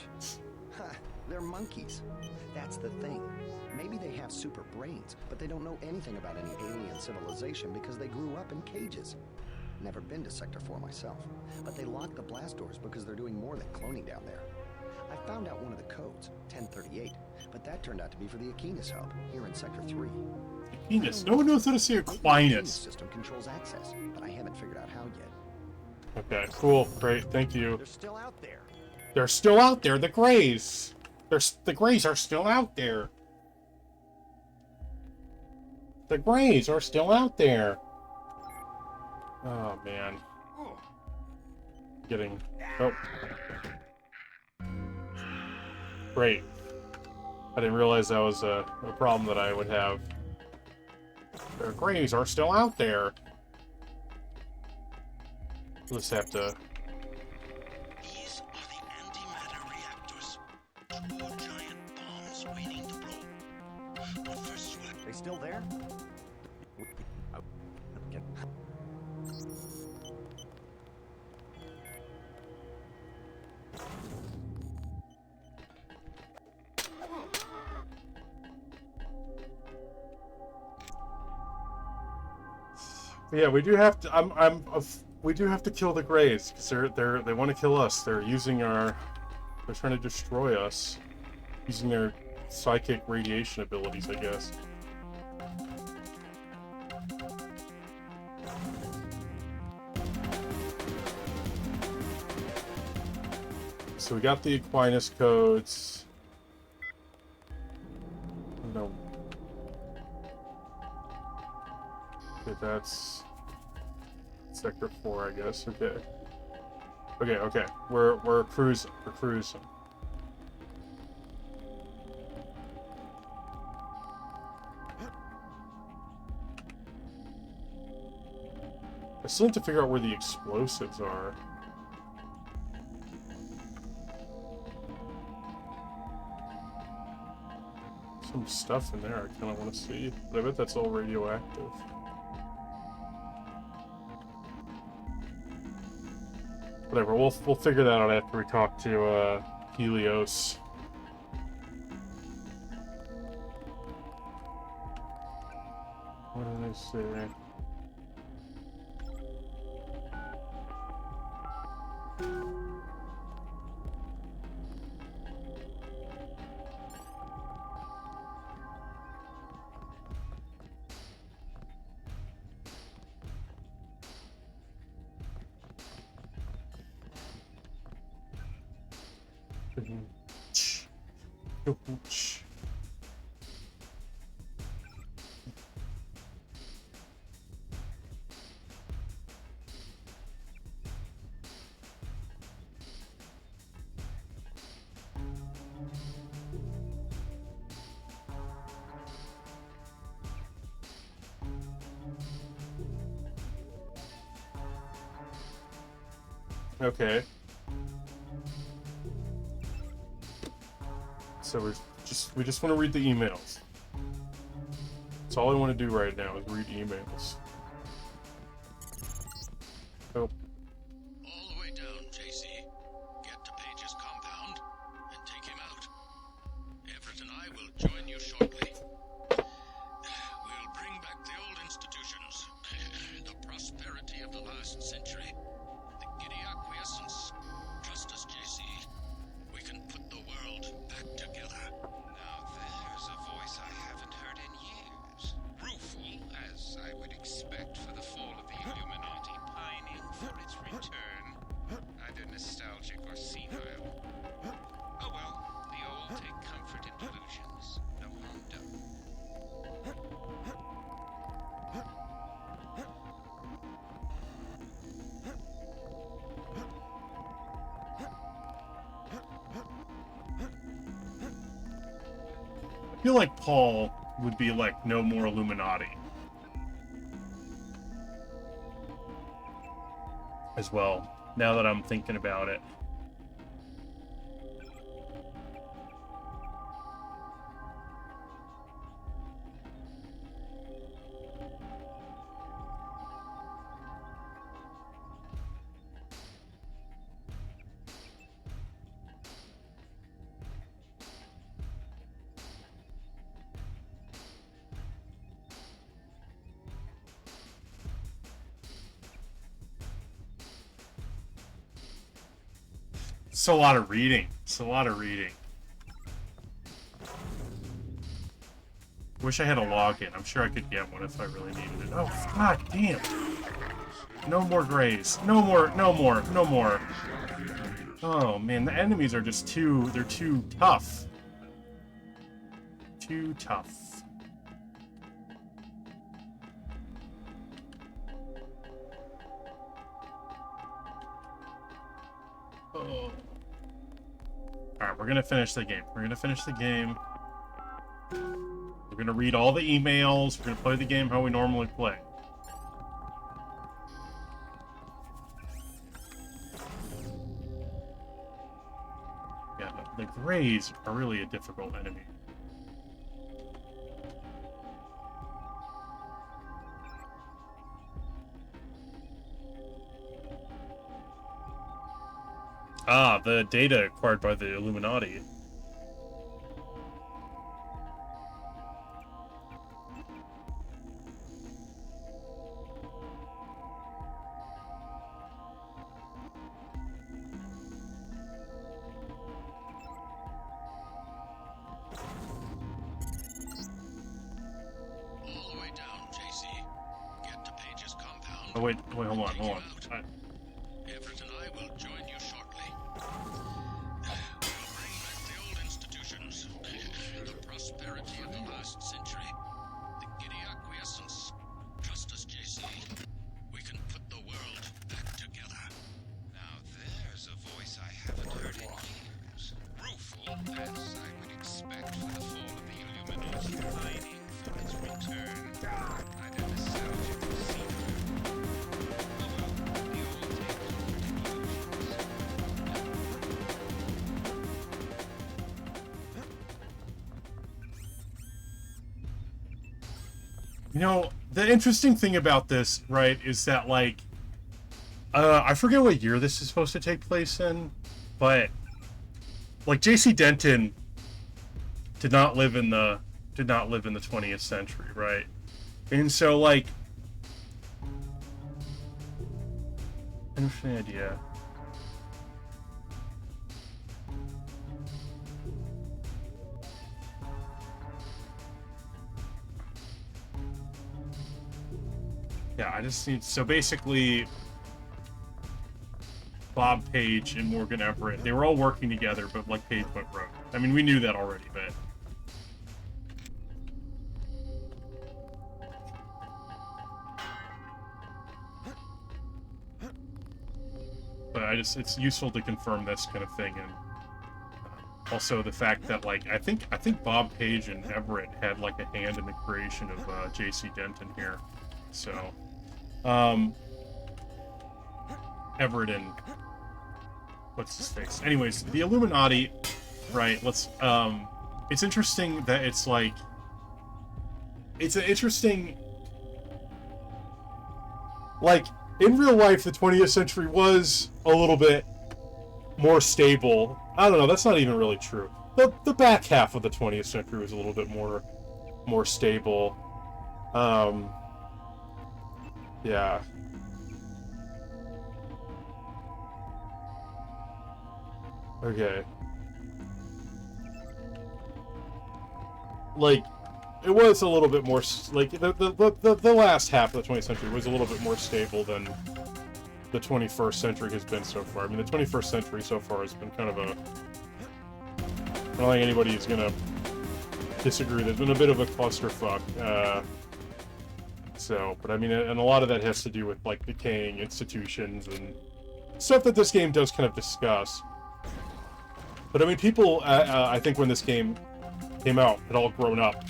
Speaker 9: Ha! They're monkeys. That's the thing. Maybe they have super brains, but they don't know anything about any alien civilization because they grew up in cages. Never been to Sector 4 myself, but they locked the blast doors because they're doing more than cloning down there. I found out one of the codes, 1038, but that turned out to be for the Aquinas hub, here in Sector 3.
Speaker 1: Aquinas? No one knows how to say
Speaker 9: Maybe the Aquinas
Speaker 1: Aquinas.
Speaker 9: system controls access, but I haven't figured out how yet.
Speaker 1: Okay, cool. Great, thank you.
Speaker 9: They're still out there.
Speaker 1: They're still out there, the Greys. The Greys are still out there. The Greys are still out there. Oh, man. Getting... Oh. Great. I didn't realize that was a problem that I would have. The Greys are still out there. We'll just have to...
Speaker 4: These are the antimatter reactors. Two giant bombs waiting to blow. But first we'll...
Speaker 7: They still there?
Speaker 1: Yeah, we do have to. We do have to kill the Greys because they want to kill us. They're using our. They're trying to destroy us, using their psychic radiation abilities, I guess. So we got the Aquinas codes. No. Okay, that's Sector 4, I guess. Okay. Okay. We're cruising. We're cruising. I still need to figure out where the explosives are. Some stuff in there I kind of want to see, but I bet that's all radioactive. Whatever, we'll figure that out after we talk to Helios. What did I say? Okay. So we just want to read the emails. That's all I want to do right now is read emails. Oh.
Speaker 4: All the way down, JC. Get to Page's compound and take him out. Everett and I will join you shortly. We'll bring back the old institutions, the prosperity of the last century, the giddy acquiescence. Trust us, JC. We can put the world back together.
Speaker 5: Now there's a voice I haven't heard in years. Rueful, as I would expect for the fall of the Illuminati, pining for its return. Either nostalgic or senile. Oh well, the old take comfort in delusions. No harm done.
Speaker 1: I feel like Paul would be like, no more Illuminati. As well, now that I'm thinking about it. It's a lot of reading. It's a lot of reading. Wish I had a login. I'm sure I could get one if I really needed it. Oh, god damn. No more Greys. No more. Oh, man. The enemies are just they're too tough. Too tough. Alright, we're gonna finish the game. We're gonna finish the game. We're gonna read all the emails. We're gonna play the game how we normally play. Yeah, the Greys are really a difficult enemy. Ah, the data acquired by the Illuminati.
Speaker 5: All the way down, JC. Get to Page's compound.
Speaker 1: Oh, wait, hold on, hold on.
Speaker 5: Everett and I will join you shortly. We'll bring back the old institutions, the prosperity of the last century, the giddy acquiescence. Trust us, JC. We can put the world back together. Now there's a voice I haven't heard in years. Rueful, as I would expect for the fall of the Illuminati, pining for its return. I'm a nostalgic seeker.
Speaker 1: You know, the interesting thing about this, right, is that, like, I forget what year this is supposed to take place in, but, like, J.C. Denton did not live in the 20th century, right? And so, like, interesting idea. Yeah, I just need... So basically, Bob Page and Morgan Everett, they were all working together, but, like, Page went rogue. I mean, we knew that already, but... But it's useful to confirm this kind of thing, and also the fact that, like, I think Bob Page and Everett had, like, a hand in the creation of J.C. Denton here. So, Everett and what's his face? Anyways, the Illuminati, right? Let's. It's interesting that it's like. It's an interesting. Like, in real life, the 20th century was a little bit more stable. I don't know. That's not even really true. The back half of the 20th century was a little bit more stable. Yeah. Okay. Like, it was a little bit more, like, the last half of the 20th century was a little bit more stable than the 21st century has been so far. I mean, the 21st century so far has been kind of a... I don't think anybody is gonna disagree. There's been a bit of a clusterfuck. So, but I mean, and a lot of that has to do with, like, decaying institutions and stuff that this game does kind of discuss. But I mean, people, I think when this game came out, had all grown up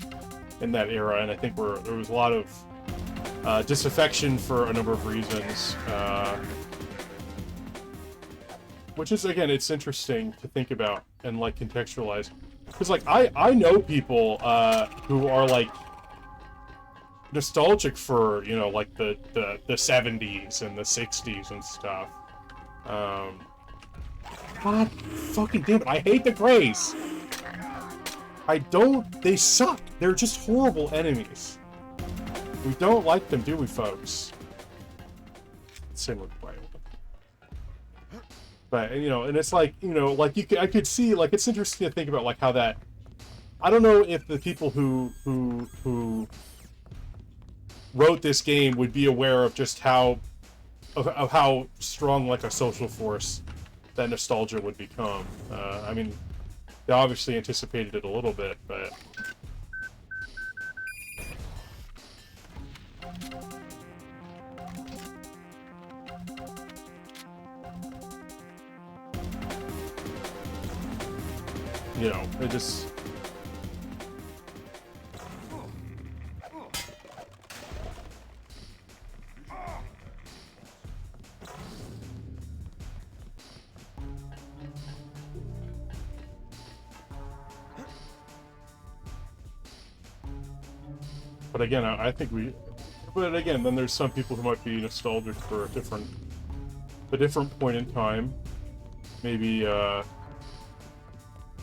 Speaker 1: in that era, and I think there was a lot of disaffection for a number of reasons. Which is, again, it's interesting to think about and, like, contextualize. Because, like, I know people who are, like, nostalgic for, you know, like, the 70s and the 60s and stuff. God fucking damn it, I hate the Greys! They suck! They're just horrible enemies. We don't like them, do we, folks? Same with Wild. But, you know, and it's like, you know, like, I could see, like, it's interesting to think about, like, how that... I don't know if the people who wrote this game would be aware of just how strong, like, a social force that nostalgia would become. I mean, they obviously anticipated it a little bit, but... you know, it just... But again, I think we... But again, then there's some people who might be nostalgic for a different point in time. Maybe,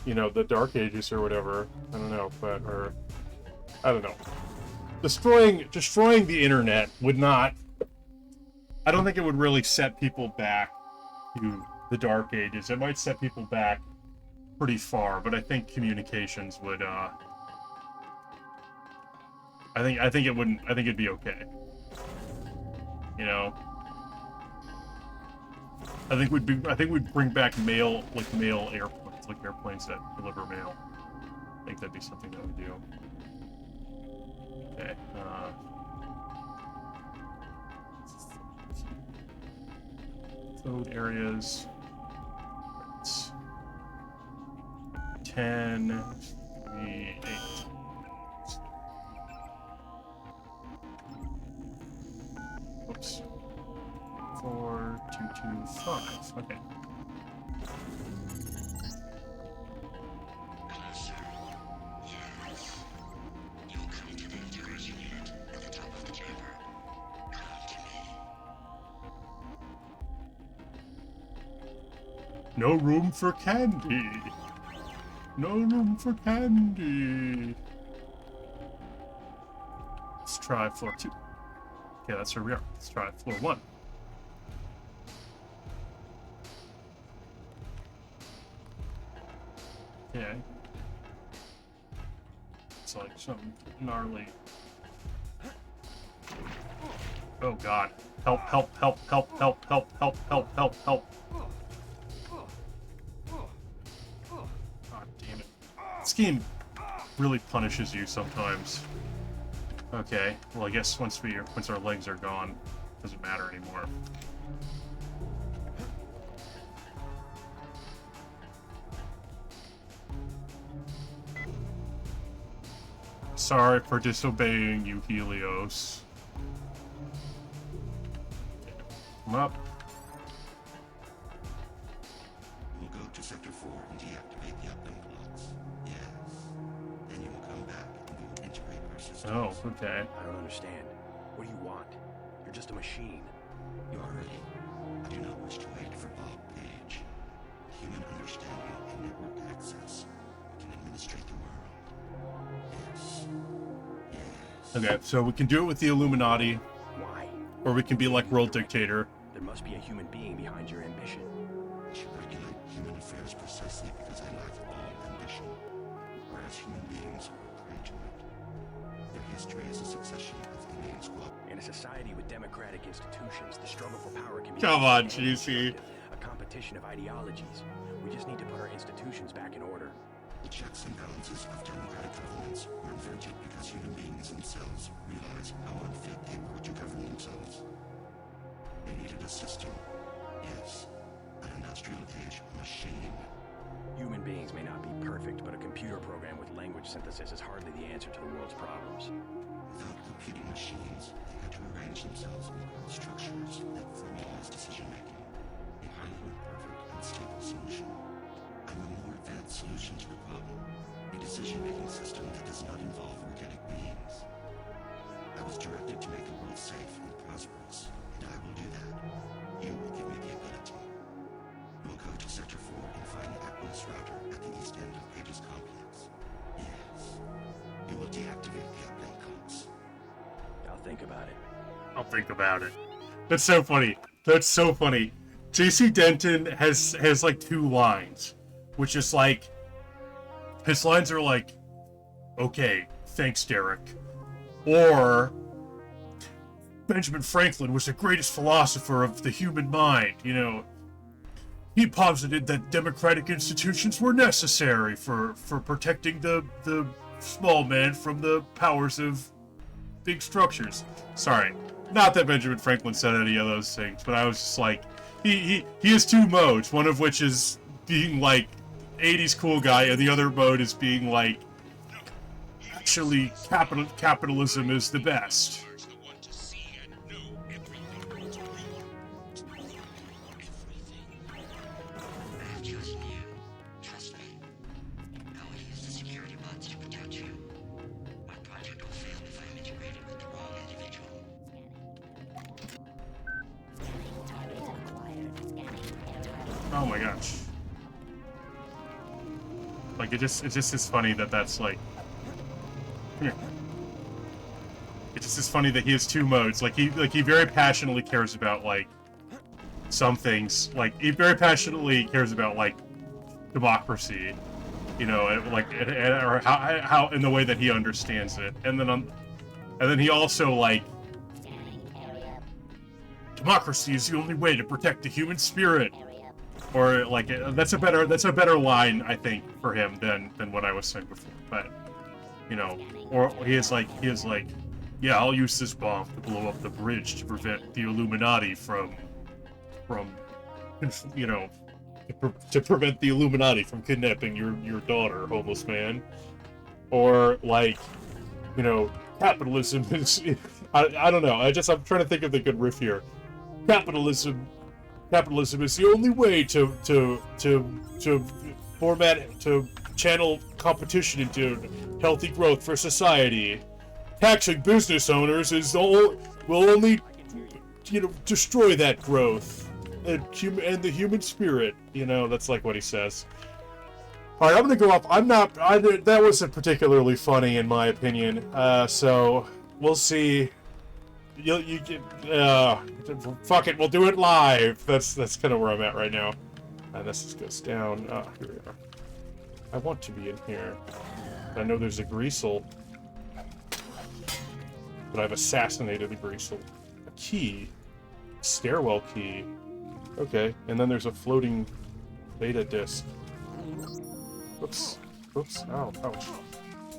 Speaker 1: you know, the Dark Ages or whatever. I don't know, but, or... I don't know. Destroying the internet would not... I don't think it would really set people back to the Dark Ages. It might set people back pretty far, but I think communications would, I think it wouldn't. I think it'd be okay. You know. I think we'd bring back mail airplanes, like airplanes that deliver mail. I think that'd be something that would do. Okay. Code areas. It's 10, 3, 8. Oops. 4, 2, 2, 5. Okay.
Speaker 4: Closer. Yes. You'll come to the integration unit at the top of the chamber. Come to me.
Speaker 1: No room for candy. No room for candy. Let's try floor 2. Okay, that's where we are. Let's try floor 1. Okay. It's like something gnarly. Oh god. Help, help, help, help, help, help, help, help, help, help. God damn it. This game really punishes you sometimes. Okay, well I guess once our legs are gone, it doesn't matter anymore. Sorry for disobeying you, Helios. Come up.
Speaker 4: We'll go to Sector 4 and deactivate the uplink blocks. Yes. Then you will come back and we will integrate our systems.
Speaker 1: Oh, okay.
Speaker 7: I don't understand. What do you want? You're just a machine.
Speaker 4: You are ready. I do not wish to wait for Bob Page. Human understanding and network access can administrate the world. Yes. Yes.
Speaker 1: Okay, so we can do it with the Illuminati,
Speaker 7: Why?
Speaker 1: or we can be like World Dictator.
Speaker 7: There must be a human being behind your ambition.
Speaker 4: I should regulate human affairs precisely because I lack all ambition, whereas human beings are prey to it. Their history is a succession of inane squad.
Speaker 7: In a society with democratic institutions, the struggle for power can be
Speaker 1: Come on,
Speaker 7: peaceful and
Speaker 1: GC.
Speaker 7: constructive, a competition of ideologies. We just need to put our institutions back in order.
Speaker 4: The checks and balances of democratic governments were invented because human beings themselves realized how unfit they were to govern themselves. They needed a system. Yes, an industrial age machine.
Speaker 7: Human beings may not be perfect, but a computer program with language synthesis is hardly the answer to the world's problems.
Speaker 4: Without computing machines, they had to arrange themselves in ground structures that formalize decision-making. A highly imperfect and stable solution. I'm a more advanced solution to the problem. A decision-making system that does not involve organic beings. I was directed to make the world safe and prosperous, and I will do that. You will give me the ability. We'll go to Sector 4 and find the Aquilus router at the east end of Page's complex. Yes. You will deactivate the uplink codes.
Speaker 7: I'll think about it.
Speaker 1: I'll think about it. That's so funny. That's so funny. JC Denton has like 2 lines, which is like, his lines are like, okay, thanks, Derek. Or, Benjamin Franklin was the greatest philosopher of the human mind, you know. He posited that democratic institutions were necessary for protecting the small man from the powers of big structures. Sorry, not that Benjamin Franklin said any of those things, but I was just like, he has 2 modes, one of which is being like 80s cool guy, and the other mode is being like, actually, capitalism is the best.
Speaker 5: The one to see and know everything. To rule. Everything.
Speaker 4: I've chosen you. Trust me. I will use the security bots to protect you. My project will fail if I'm integrated with the wrong individual.
Speaker 1: Oh my gosh. Like, it just is funny that that's like... It just is funny that he has two modes. Like, he very passionately cares about, like, some things. Like, he very passionately cares about, like, democracy. You know, or how in the way that he understands it. And then he also, like... Democracy is the only way to protect the human spirit. Or like that's a better line, I think, for him than what I was saying before. But you know, or he is like, yeah, I'll use this bomb to blow up the bridge to prevent the Illuminati from you know, to prevent the Illuminati from kidnapping your daughter, homeless man. Or like, you know, capitalism is I don't know. I'm trying to think of the good riff here. Capitalism is the only way to channel competition into healthy growth for society. Taxing business owners will only, you know, destroy that growth and the human spirit. You know, that's like what he says. All right, I'm gonna go up. That wasn't particularly funny in my opinion. So we'll see. Fuck it, we'll do it live. That's kind of where I'm at right now. And this just goes down. Ah, here we are. I want to be in here. I know there's a Greasel. But I've assassinated the Greasel. A key. Stairwell key. Okay, and then there's a floating beta disc. Oops. Oops. Ow. Ouch.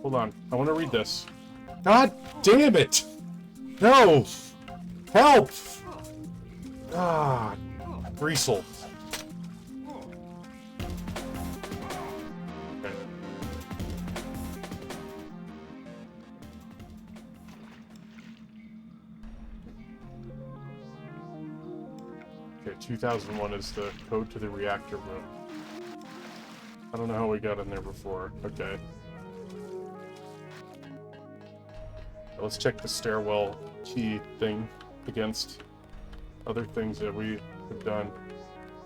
Speaker 1: Hold on. I want to read this. God damn it! No! Help! Ah, Greasel. Okay, 2001 is the code to the reactor room. I don't know how we got in there before. Okay. Let's check the stairwell key thing against other things that we have done.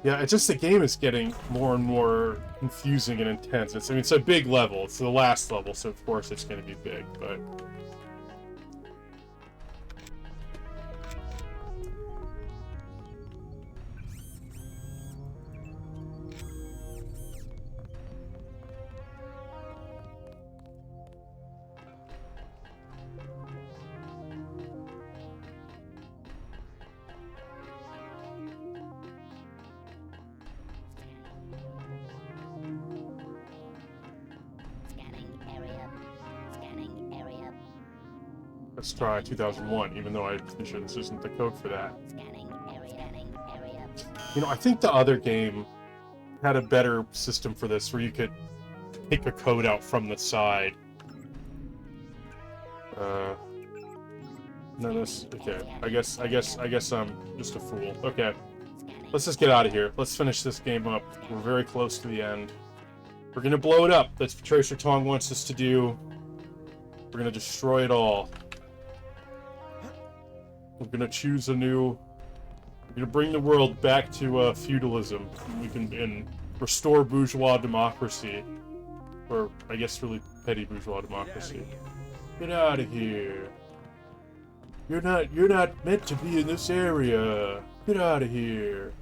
Speaker 1: Yeah, it's just the game is getting more and more confusing and intense. It's a big level. It's the last level, so of course it's going to be big, but... Let's try 2001, even though I'm pretty sure this isn't the code for that. You know, I think the other game had a better system for this, where you could pick a code out from the side. No, this... Okay, I guess I'm just a fool. Okay, let's just get out of here. Let's finish this game up. We're very close to the end. We're gonna blow it up. That's what Tracer Tong wants us to do. We're gonna destroy it all. We're gonna choose a new... We're gonna bring the world back to feudalism. We can restore bourgeois democracy, or I guess really petty bourgeois democracy. Get out of here! You're not meant to be in this area. Get out of here!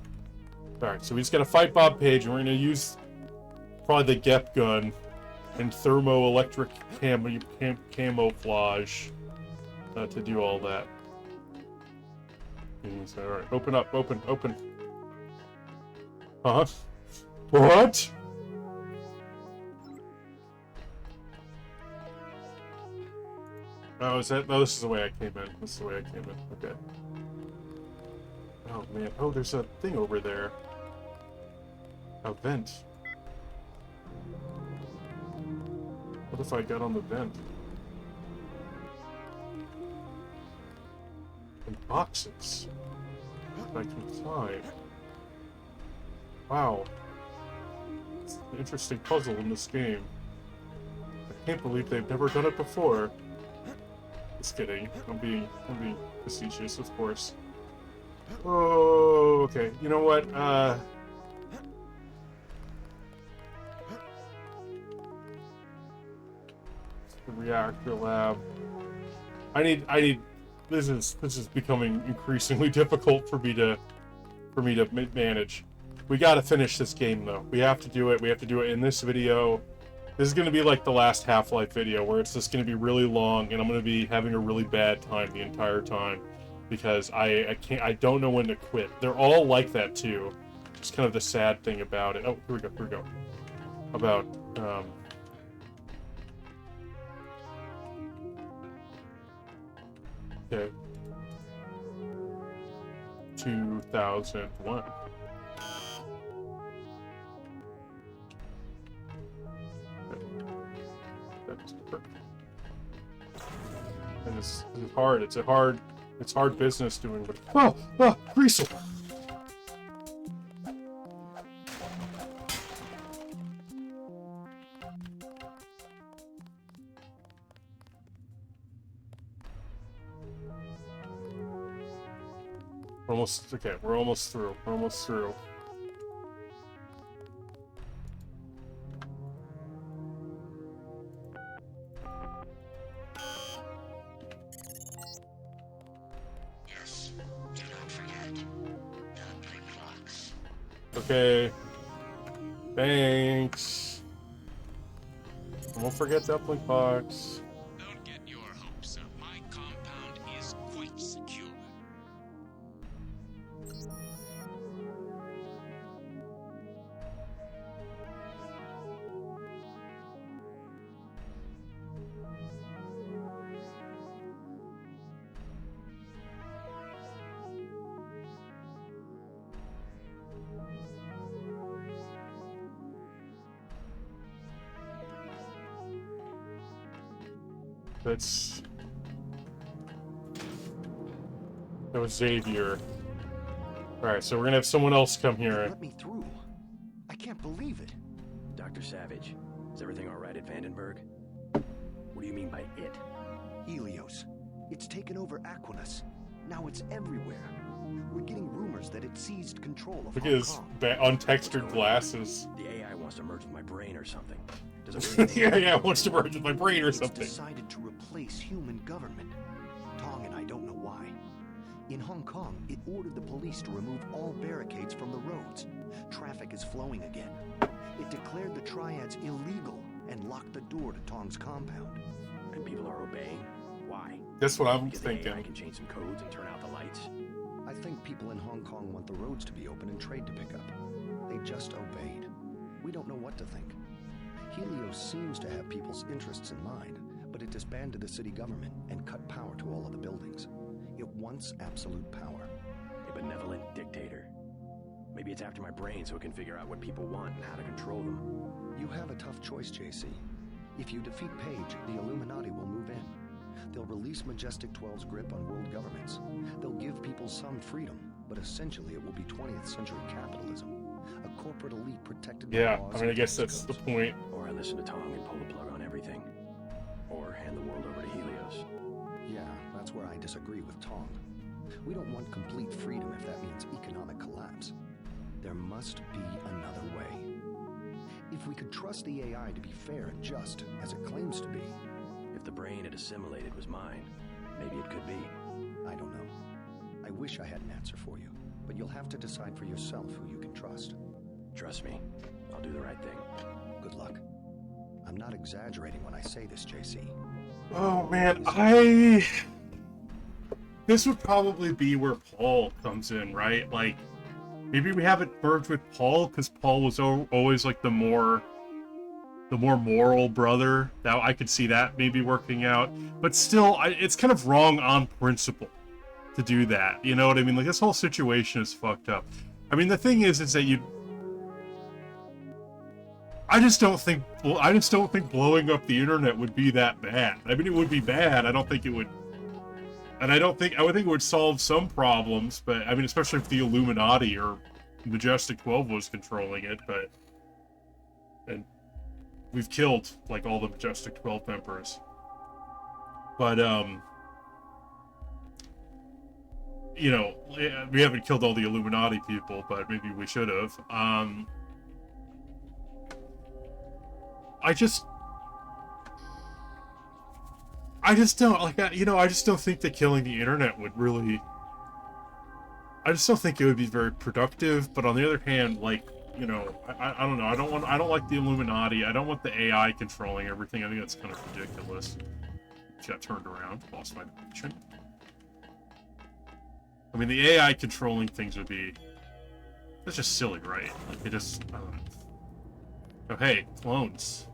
Speaker 1: All right, so we just gotta fight Bob Page, and we're gonna use probably the Gep gun and thermoelectric camouflage to do all that. Alright, open up, open. Huh? What? Oh, is that? Oh, this is the way I came in. This is the way I came in. Okay. Oh, man. Oh, there's a thing over there. A vent. What if I got on the vent? And boxes. I can climb. Wow. It's an interesting puzzle in this game. I can't believe they've never done it before. Just kidding. I'm being facetious, of course. Oh, okay. You know what? The reactor lab. I need. This is becoming increasingly difficult for me to manage. We got to finish this game though. We have to do it. We have to do it in this video. This is going to be like the last Half-Life video where it's just going to be really long and I'm going to be having a really bad time the entire time because I don't know when to quit. They're all like that too. It's kind of the sad thing about it. Oh, here we go. About okay. 2001. That's perfect. And it's hard. It's hard business doing what. Oh, Greasel. We're almost through.
Speaker 4: Yes, do not forget dumpling clocks.
Speaker 1: Okay. Thanks. I won't forget dumpling clocks.
Speaker 5: Don't get your hopes up. My compound is quite secure.
Speaker 1: That was Xavier. Alright, so we're gonna have someone else come here.
Speaker 9: Let me through. I can't believe it.
Speaker 7: Dr. Savage, is everything all right at Vandenberg? What do you mean by it?
Speaker 9: Helios. It's taken over Aquinas. Now it's everywhere. We're getting rumors that it seized control of
Speaker 1: Look at
Speaker 9: Hong
Speaker 1: his
Speaker 9: Kong.
Speaker 1: untextured glasses.
Speaker 7: The AI wants to merge with my brain or something. Does it really
Speaker 1: yeah, it wants to merge with my brain or
Speaker 9: It's
Speaker 1: something.
Speaker 9: decided to replace human government. Tong and I don't know why. In Hong Kong, it ordered the police to remove all barricades from the roads. Traffic is flowing again. It declared the triads illegal and locked the door to Tong's compound.
Speaker 7: And people are obeying? Why?
Speaker 1: That's what I'm
Speaker 7: Because the
Speaker 1: thinking.
Speaker 7: AI can change some codes and turn out the lights?
Speaker 9: I think people in Hong Kong want the roads to be open and trade to pick up. They just obeyed. We don't know what to think. Helios seems to have people's interests in mind, but it disbanded the city government and cut power to all of the buildings. It wants absolute power.
Speaker 7: A benevolent dictator. Maybe it's after my brain so it can figure out what people want and how to control them.
Speaker 9: You have a tough choice, JC. If you defeat Page, the Illuminati will move in. They'll release Majestic 12's grip on world governments. They'll give people some freedom, but essentially it will be 20th century capitalism. A corporate elite protected by
Speaker 1: Yeah,
Speaker 9: laws
Speaker 1: I mean, I
Speaker 9: and
Speaker 1: guess
Speaker 9: tax
Speaker 1: that's the
Speaker 9: codes.
Speaker 1: point.
Speaker 7: Or I listen to Tong and pull the plug on everything. Or hand the world over to Helios.
Speaker 9: Yeah, that's where I disagree with Tong. We don't want complete freedom if that means economic collapse. There must be another way. If we could trust the AI to be fair and just, as it claims to be,
Speaker 7: If the brain it assimilated was mine, maybe it could be.
Speaker 9: I don't know. I wish I had an answer for you, but you'll have to decide for yourself who you can trust.
Speaker 7: Trust me, I'll do the right thing.
Speaker 9: Good luck. I'm not exaggerating when I say this, JC.
Speaker 1: Oh man, this would probably be where Paul comes in, right? Like, maybe we have it merged with Paul because Paul was always like the more moral brother. Now I could see that maybe working out, but still, it's kind of wrong on principle to do that. You know what I mean? Like, this whole situation is fucked up. I mean, the thing is that I just don't think. Well, I just don't think blowing up the internet would be that bad. I mean, it would be bad. I don't think it would. And I would think it would solve some problems, but I mean, especially if the Illuminati or Majestic 12 was controlling it, but. And we've killed, like, all the Majestic 12 members. But, you know, we haven't killed all the Illuminati people, but maybe we should have. I just don't, like, I just don't think that killing the internet would really... I just don't think it would be very productive, but on the other hand, like, you know, I don't know, I don't like the Illuminati, I don't want the AI controlling everything, I think that's kind of ridiculous. Just got turned around, lost my position. I mean, the AI controlling things would be... That's just silly, right? Like, it just... Oh, hey, clones.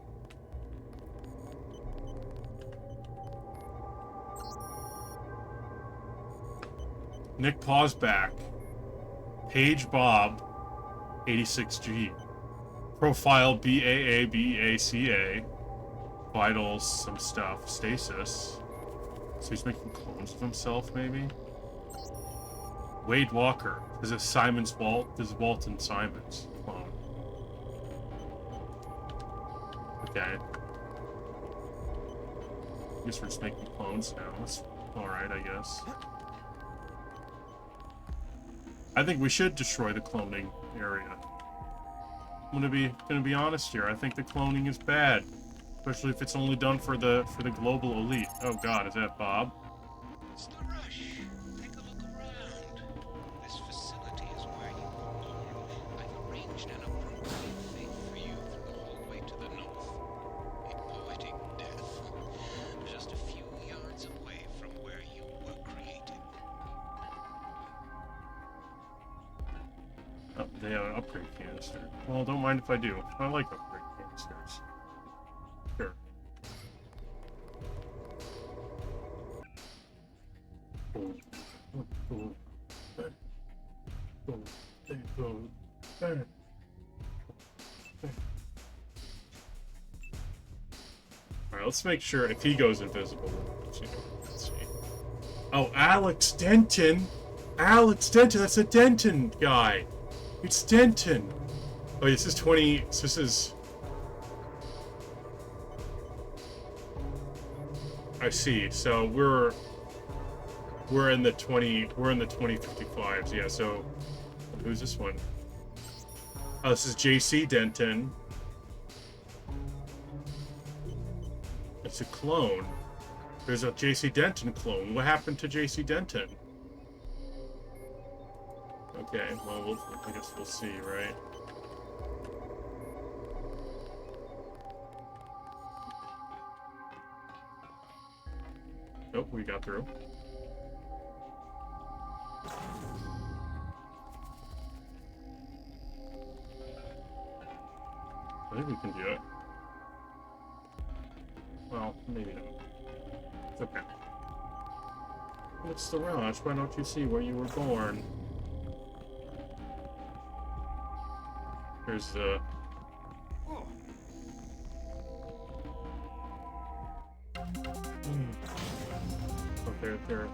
Speaker 1: Nick Paw's back. Page Bob, 86G. Profile BAABACA. Vitals, some stuff. Stasis. So he's making clones of himself, maybe? Wade Walker. This is Simon's Walt. This is Walton Simon's clone. Okay. I guess we're just making clones now. That's alright, I guess. I think we should destroy the cloning area. I'm gonna be honest here. I think the cloning is bad, especially if it's only done for the global elite. Oh God, is that Bob?
Speaker 5: It's no rush. Take a look around. This facility is where you were born. I've arranged an appropriate fate for you from the hallway to the north. A poetic death. Just a few yards away from where you were created.
Speaker 1: Oh, they have an upgrade canister. Well, don't mind if I do. I like upgrade canisters. Sure. Alright, let's make sure if he goes invisible. Let's see. Oh, Alex Denton! Alex Denton, that's a Denton guy! It's Denton! Oh, this is 20... So this is... I see. So we're in the 2055s, yeah, so... Who's this one? Oh, this is JC Denton. It's a clone. There's a JC Denton clone. What happened to JC Denton? Okay, well, I guess we'll see, right? Nope, we got through. I think we can do it. Well, maybe not. It's okay. It's the rush. Why don't you see where you were born? Here's the... Oh, there.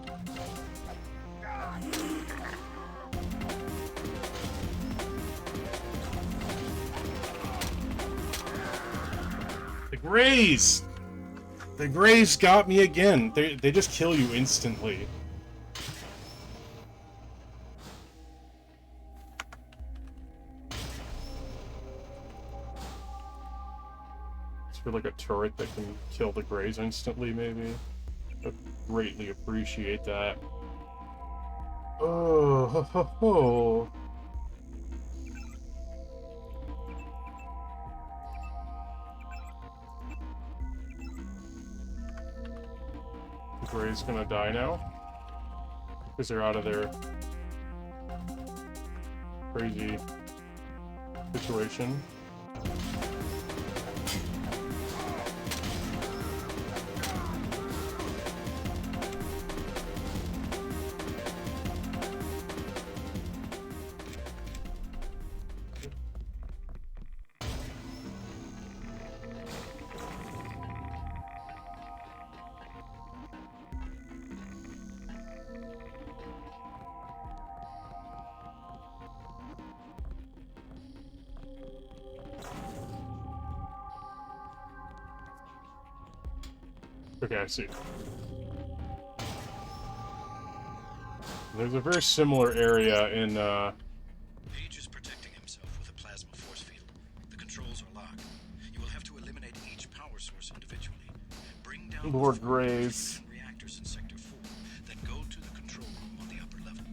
Speaker 1: The Greys! The Greys got me again. They just kill you instantly. It's for like a turret that can kill the Greys instantly, maybe. I'd greatly appreciate that. Oh, ho, ho, ho. The Grey's gonna die now? Because they're out of their crazy situation. Okay, I see. There's a very similar area in,
Speaker 6: Page is protecting himself with a plasma force field. The controls are locked. You will have to eliminate each power source individually. Bring down
Speaker 1: Lord
Speaker 6: the
Speaker 1: Graves.
Speaker 6: reactors in Sector 4, then go to the control room on the upper level.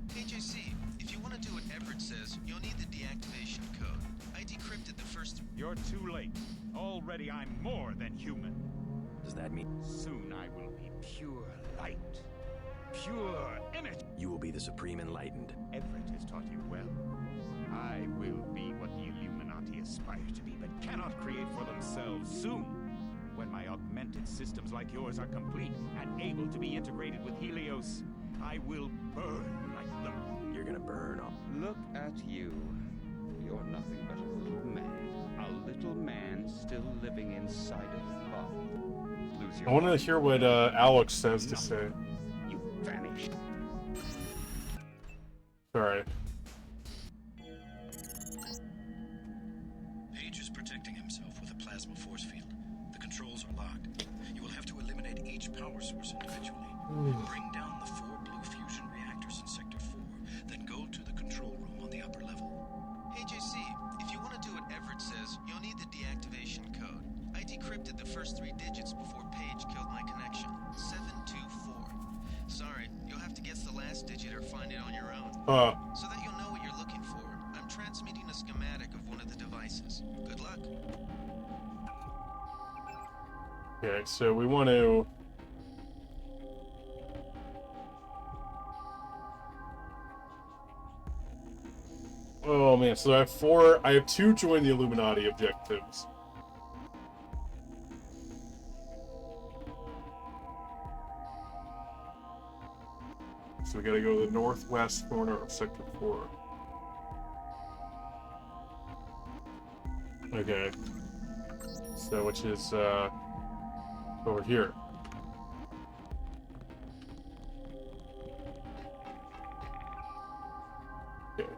Speaker 4: AJC, if you want to do what Everett says, you'll need the deactivation code. I decrypted the first...
Speaker 5: You're too late. Already I'm more than human.
Speaker 7: Does that mean
Speaker 5: Soon I will be pure light. Pure image.
Speaker 7: you will be the Supreme Enlightened?
Speaker 5: Everett has taught you well. I will be what the Illuminati aspire to be, but cannot create for themselves soon. When my augmented systems like yours are complete and able to be integrated with Helios, I will burn like them.
Speaker 7: You're gonna burn all.
Speaker 10: Look at you. You're nothing but a little man. A little man still living inside a body. Lose your
Speaker 1: I want to
Speaker 10: mind.
Speaker 1: hear what Alex says to say.
Speaker 10: You vanished.
Speaker 1: Sorry.
Speaker 6: Page is protecting himself with a plasma force field. The controls are locked. You will have to eliminate each power source individually. Bring down the 4 blue fusion reactors in Sector 4, then go to the control room on the upper level.
Speaker 4: AJC, if you want to do what Everett says, you'll need the deactivation code. I decrypted the first 3 digits before Paige killed my connection. 724. Sorry, you'll have to guess the last digit or find it on your own. So that you'll know what you're looking for, I'm transmitting a schematic of one of the devices. Good luck.
Speaker 1: Okay, so we want to... Oh man, so I have 2 join the Illuminati objectives. So we gotta go to the northwest corner of Sector 4. Okay. So, which is, over here. Okay.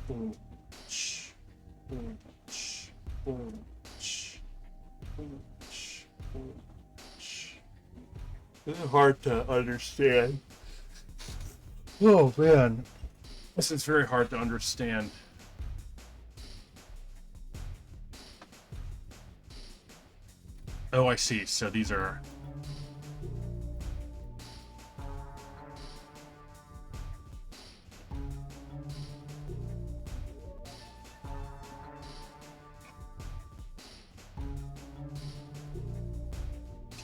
Speaker 1: Boom. Boom. Boom. Boom. Boom. This is hard to understand. Oh man, this is very hard to understand. Oh, I see. So these are...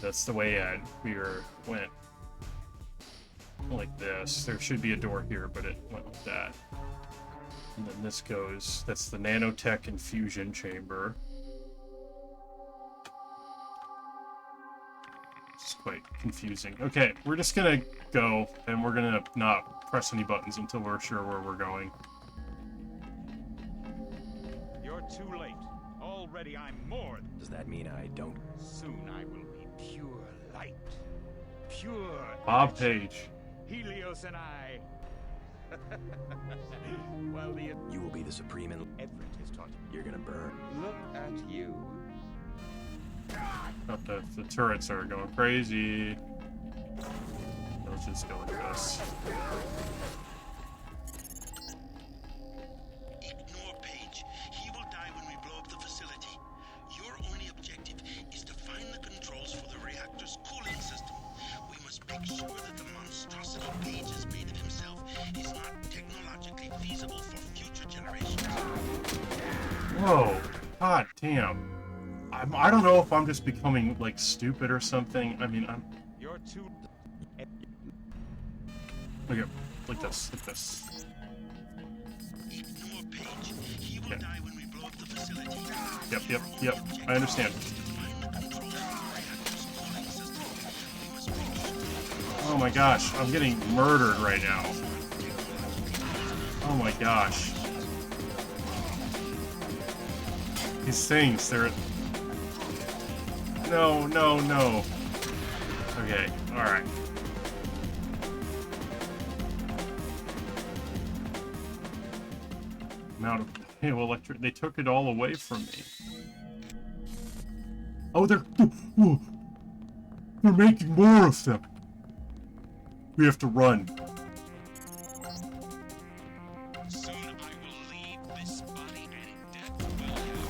Speaker 1: That's the way we went. Like this. There should be a door here, but it went like that. And then this goes... That's the nanotech infusion chamber. It's quite confusing. Okay, we're just gonna go, and we're gonna not press any buttons until we're sure where we're going.
Speaker 5: You're too late. Already I'm more.
Speaker 7: Does that mean I don't?
Speaker 5: Soon I will be pure light. Pure
Speaker 1: Bob
Speaker 5: energy.
Speaker 1: Page.
Speaker 5: Helios and I. Well, the
Speaker 7: You will be the Supreme Enlightened.
Speaker 5: Everett has taught you.
Speaker 7: You're gonna burn.
Speaker 10: Look at you.
Speaker 1: Oh, the turrets are going crazy. Let's just go like this.
Speaker 4: Ignore Page. He will die when we blow up the facility. Your only objective is to find the controls for the reactor's cooling system. We must make sure that the monstrosity Page has made of himself is not technologically feasible for future generations.
Speaker 1: Whoa. God damn. I don't know if I'm just becoming, like, stupid or something. I mean, I'm...
Speaker 5: You're too.
Speaker 1: Okay, like this, like this.
Speaker 4: Ignore Page. He will die when we blow up the facility.
Speaker 1: Yep. I understand. Oh my gosh, I'm getting murdered right now. Oh my gosh. These things, they're... No. Okay, alright. amount of electric. They took it all away from me. Oh, they're making more of them. We have to run.
Speaker 5: Soon I will leave this body and death will have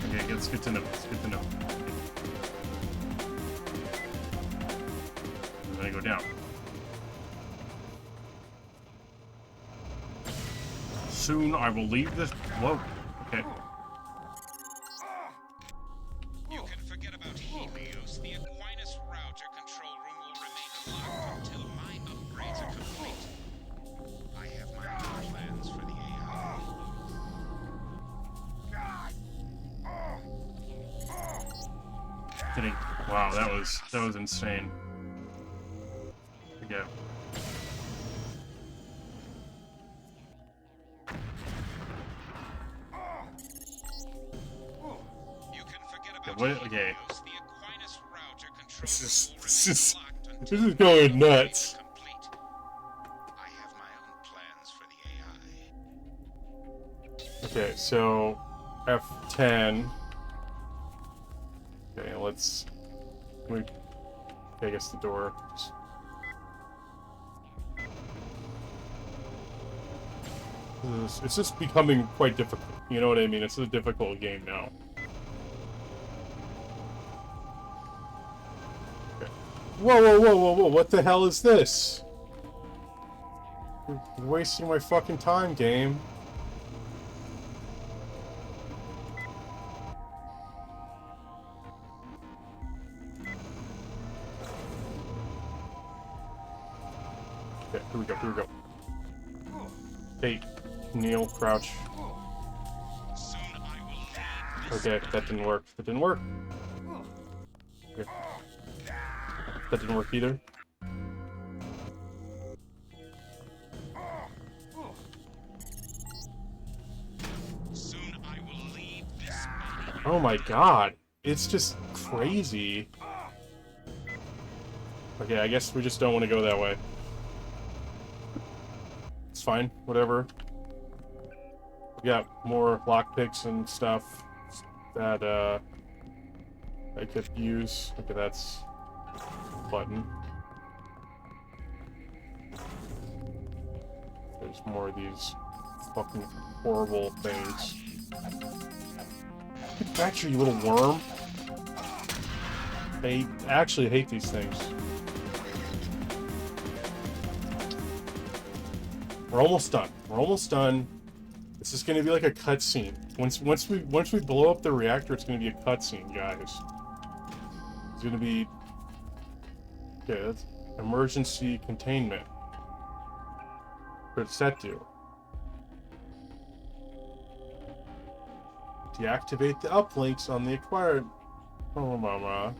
Speaker 1: Okay, it's good to know. It's good to know. I'm gonna go down. Soon I will leave this. Whoa. Okay.
Speaker 5: You can forget about Helios. The Aquinas router control room will remain locked until my upgrades are complete. I have my own plans for the AI.
Speaker 1: Kidding. Wow, that was insane. Again.
Speaker 5: You can forget about
Speaker 1: What?
Speaker 5: Helios.
Speaker 1: Okay.
Speaker 5: The Aquinas router control
Speaker 1: This
Speaker 5: room
Speaker 1: is
Speaker 5: will
Speaker 1: this
Speaker 5: remain
Speaker 1: is
Speaker 5: locked
Speaker 1: this
Speaker 5: until
Speaker 1: is going nuts.
Speaker 5: complete. I have my own plans for the AI.
Speaker 1: Okay, so F10. Okay, let's. Okay, I guess the door. It's just becoming quite difficult. You know what I mean? It's a difficult game now. Okay. Whoa, whoa, whoa, whoa, whoa! What the hell is this? You're wasting my fucking time, game. Okay, here we go, here we go. Hey, kneel, crouch.
Speaker 5: Soon I will leave this
Speaker 1: Okay, that didn't work. That didn't work. Okay. That didn't work either.
Speaker 5: Soon I will leave this body.
Speaker 1: Oh my god. It's just crazy. Okay, I guess we just don't want to go that way. It's fine, whatever. We got more lockpicks and stuff that I could use. Okay, that's a button. There's more of these fucking horrible things. Get back here, you little worm. I actually hate these things. We're almost done. We're almost done. This is gonna be like a cutscene. Once we blow up the reactor, it's gonna be a cutscene, guys. It's gonna be good. Emergency containment. What's that do? Deactivate the uplinks on the acquired. Oh, mama.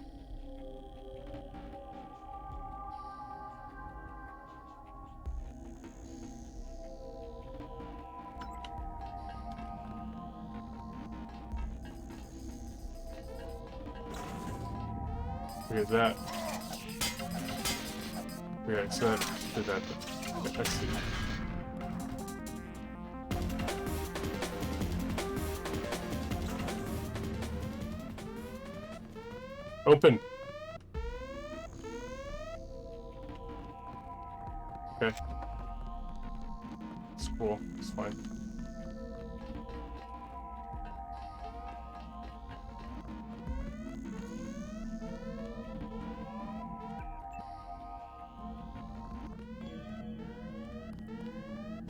Speaker 1: Okay, is that? Okay, so that did that. Okay, let's see. Open. Okay. It's cool. It's fine.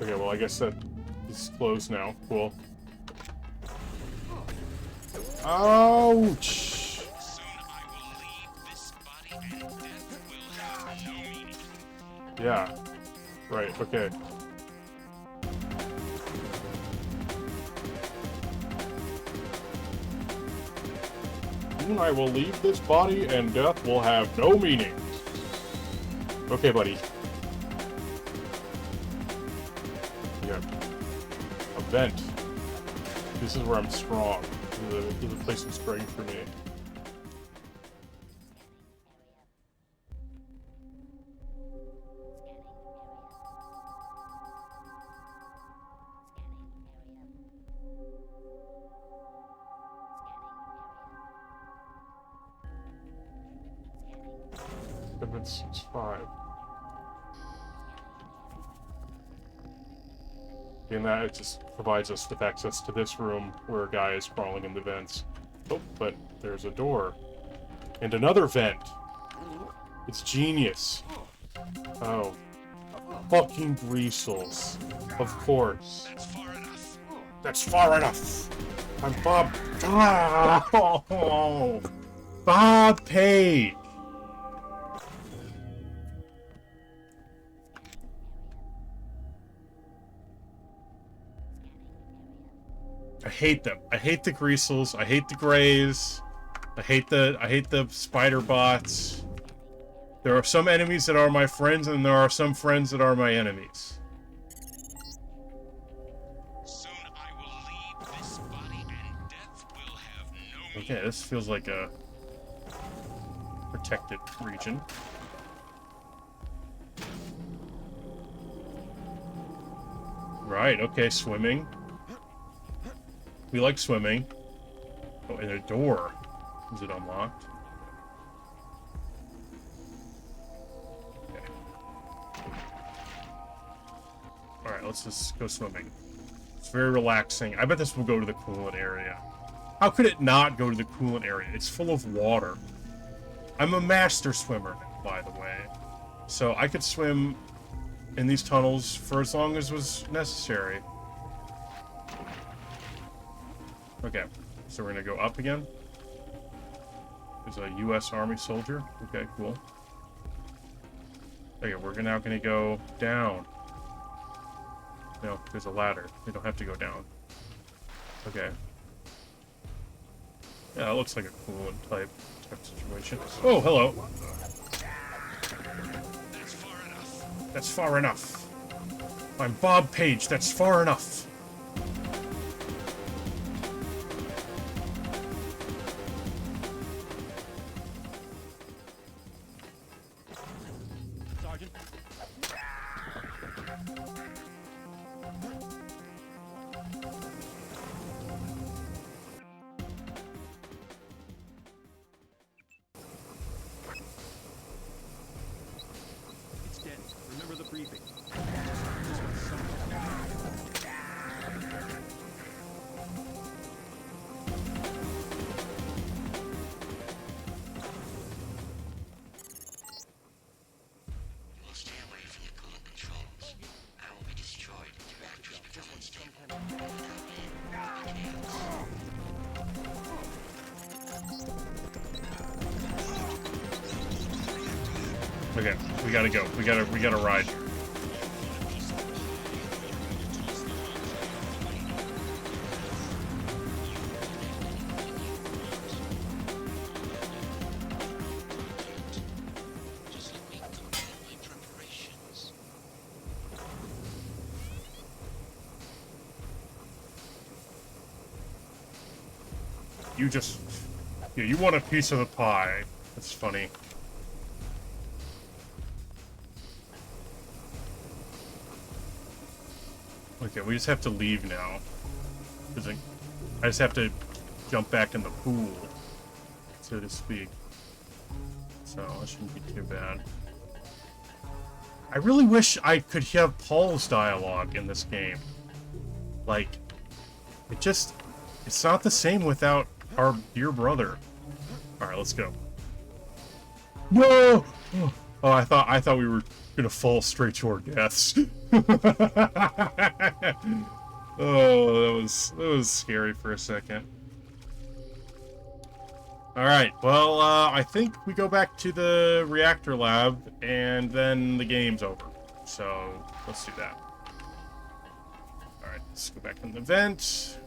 Speaker 1: Okay, well, I guess that is closed now. Cool. Ouch! Yeah. Right, okay. Soon I will leave this body and death will have no meaning. Okay, buddy. Yeah. A vent. This is where I'm strong. This is a place of strength for me. vents. It's 5. And that just provides us with access to this room where a guy is crawling in the vents. Oh, but there's a door. And another vent. It's genius. Oh. Fucking Greasels. Of course.
Speaker 5: That's far enough.
Speaker 1: That's far enough. I'm Bob. Oh, Bob Page. I hate them. I hate the Greasels. I hate the Greys. I hate the spider bots. There are some enemies that are my friends, and there are some friends that are my enemies.
Speaker 5: Soon I will leave this body, and death will have no
Speaker 1: Okay, this feels like a protected region. Right, okay, swimming. We like swimming. Oh, and a door. Is it unlocked? Okay. Alright, let's just go swimming. It's very relaxing. I bet this will go to the coolant area. How could it not go to the coolant area? It's full of water. I'm a master swimmer, by the way. So I could swim in these tunnels for as long as was necessary. Okay, so we're gonna go up again. There's a U.S. Army soldier. Okay, cool. Okay, we're now gonna go down. No, there's a ladder. We don't have to go down. Okay. Yeah, it looks like a cool type situation. Oh, hello.
Speaker 5: That's far enough.
Speaker 1: That's far enough. I'm Bob Page. That's far enough.
Speaker 8: Sergeant. It's Denton. Remember the briefing. This one's something.
Speaker 4: You will stay away from the coolant controls. I will be destroyed if the reactors become unstable. Without me, chaos.
Speaker 1: Okay, we gotta go. We gotta ride.
Speaker 4: Just let me complete my preparations.
Speaker 1: You just... Yeah, you want a piece of the pie. That's funny. Okay, we just have to leave now. 'Cause I just have to jump back in the pool, so to speak. So, that shouldn't be too bad. I really wish I could have Paul's dialogue in this game. Like, it's not the same without our dear brother. Alright, let's go. No! Oh, I thought we were gonna fall straight to our deaths. Oh, that was scary for a second. Alright, well, I think we go back to the reactor lab, and then the game's over. So, let's do that. Alright, let's go back in the vent.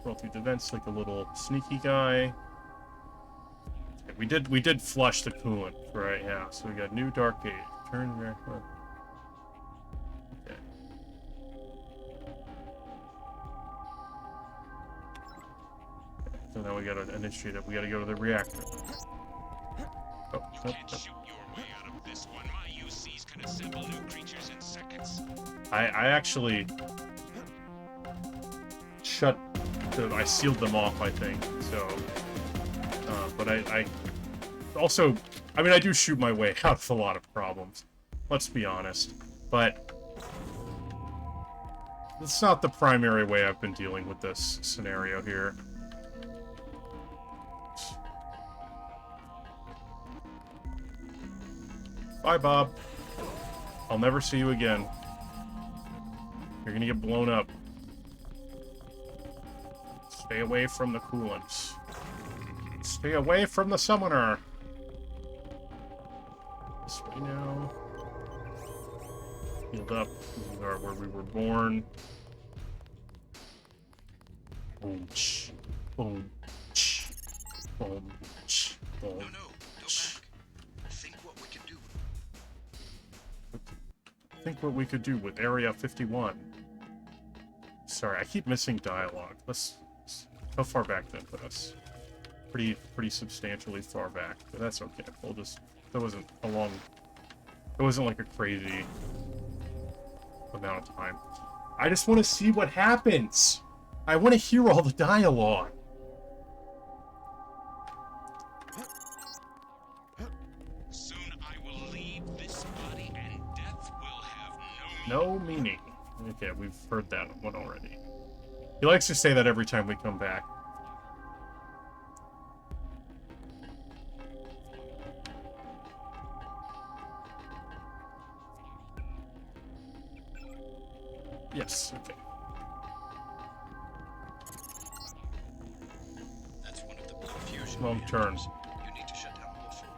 Speaker 1: Roll through the vents like a little sneaky guy. Okay, we did flush the coolant, right? Yeah, so we got new dark gate. Turn reactor. Okay. So now we gotta initiate it. We gotta go to the reactor. Oh,
Speaker 5: You can't shoot your way out of this one. My UCs can assemble new creatures in seconds.
Speaker 1: I actually I sealed them off, I think. So, but also, I mean, I do shoot my way out of a lot of problems. Let's be honest. But it's not the primary way I've been dealing with this scenario here. Bye, Bob. I'll never see you again. You're gonna get blown up. Stay away from the coolants. Stay away from the summoner. This way now. Healed up. We are where we were born. Boom. Boom. Boom. Boom.
Speaker 6: No, go back. Think what we can do.
Speaker 1: Think what we could do with Area 51. Sorry, I keep missing dialogue. How far back did that put us? Pretty substantially far back, but that's okay. We'll just... That wasn't a long... It wasn't like a crazy amount of time. I just want to see what happens! I want to hear all the dialogue!
Speaker 5: Soon I will leave this body, and death will have
Speaker 1: No meaning. Okay, we've heard that one already. He likes to say that every time we come back. Yes, okay.
Speaker 6: That's one of the blue fusion
Speaker 1: Wrong turn.
Speaker 6: reactors. You need to shut down all four.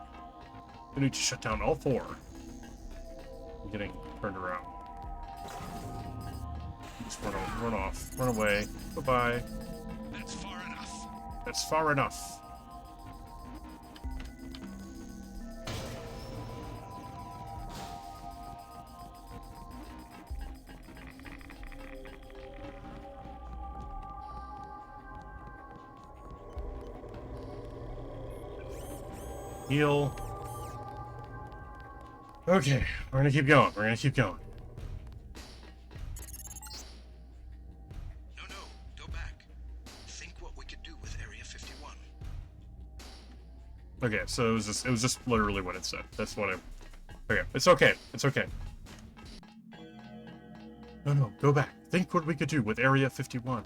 Speaker 1: We need to shut down all four. I'm getting turned around. Just run off. Run away. Bye-bye.
Speaker 5: That's far enough.
Speaker 1: That's far enough. Heal. Okay, we're gonna keep going. We're gonna keep going.
Speaker 6: No, go back. Think what we could do with Area 51.
Speaker 1: Okay, so it was just literally what it said. That's what I... Okay, it's okay. It's okay. No, go back. Think what we could do with Area 51.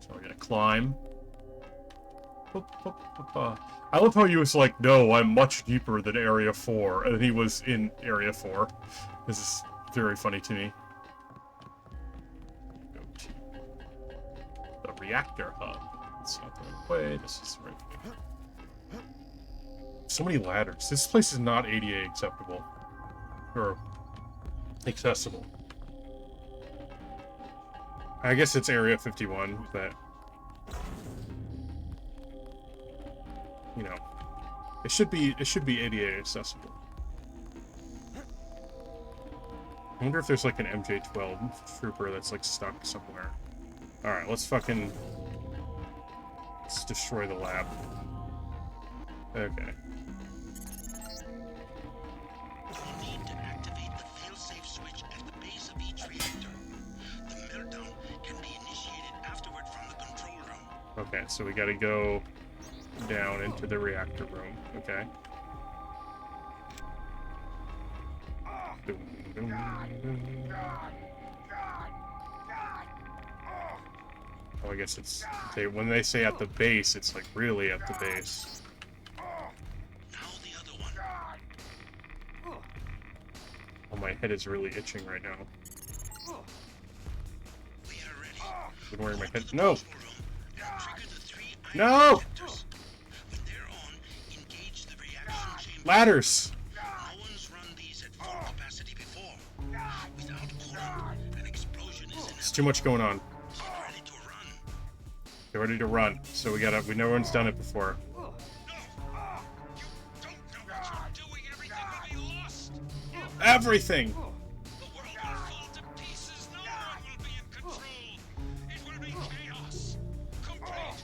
Speaker 1: So we're gonna climb. I love how he was like, no, I'm much deeper than Area 4, and he was in Area 4. This is very funny to me. Go to the reactor hub. It's not the right way, this is the right way. So many ladders. This place is not ADA acceptable. Or accessible. I guess it's Area 51, but... You know, it should be ADA accessible. I wonder if there's like an MJ-12 trooper that's like stuck somewhere. All right, let's destroy the lab. Okay.
Speaker 4: You'll need to activate the failsafe switch at the base of each reactor. The meltdown can be initiated afterward from the control room.
Speaker 1: Okay, so we gotta go down into the reactor room. Okay. Oh, I guess it's... when they say at the base, it's like really at the base.
Speaker 4: Now the other one.
Speaker 1: Oh, my head is really itching right now.
Speaker 4: We are ready.
Speaker 1: Been wearing my head... No!
Speaker 4: Trigger the 3 ion
Speaker 1: No!
Speaker 4: reactors. When they're on, engage the reaction chamber.
Speaker 1: Ladders!
Speaker 4: No one's run these at full capacity before. Without coolant, an explosion is inevitable.
Speaker 1: There's too much going on.
Speaker 4: Get ready to run.
Speaker 1: Get ready to run. So no one's done it before.
Speaker 5: No! You don't know what you're doing. Everything will be lost.
Speaker 1: Everything!
Speaker 5: The world will fall to pieces. No one will be in control. It will be chaos. Complete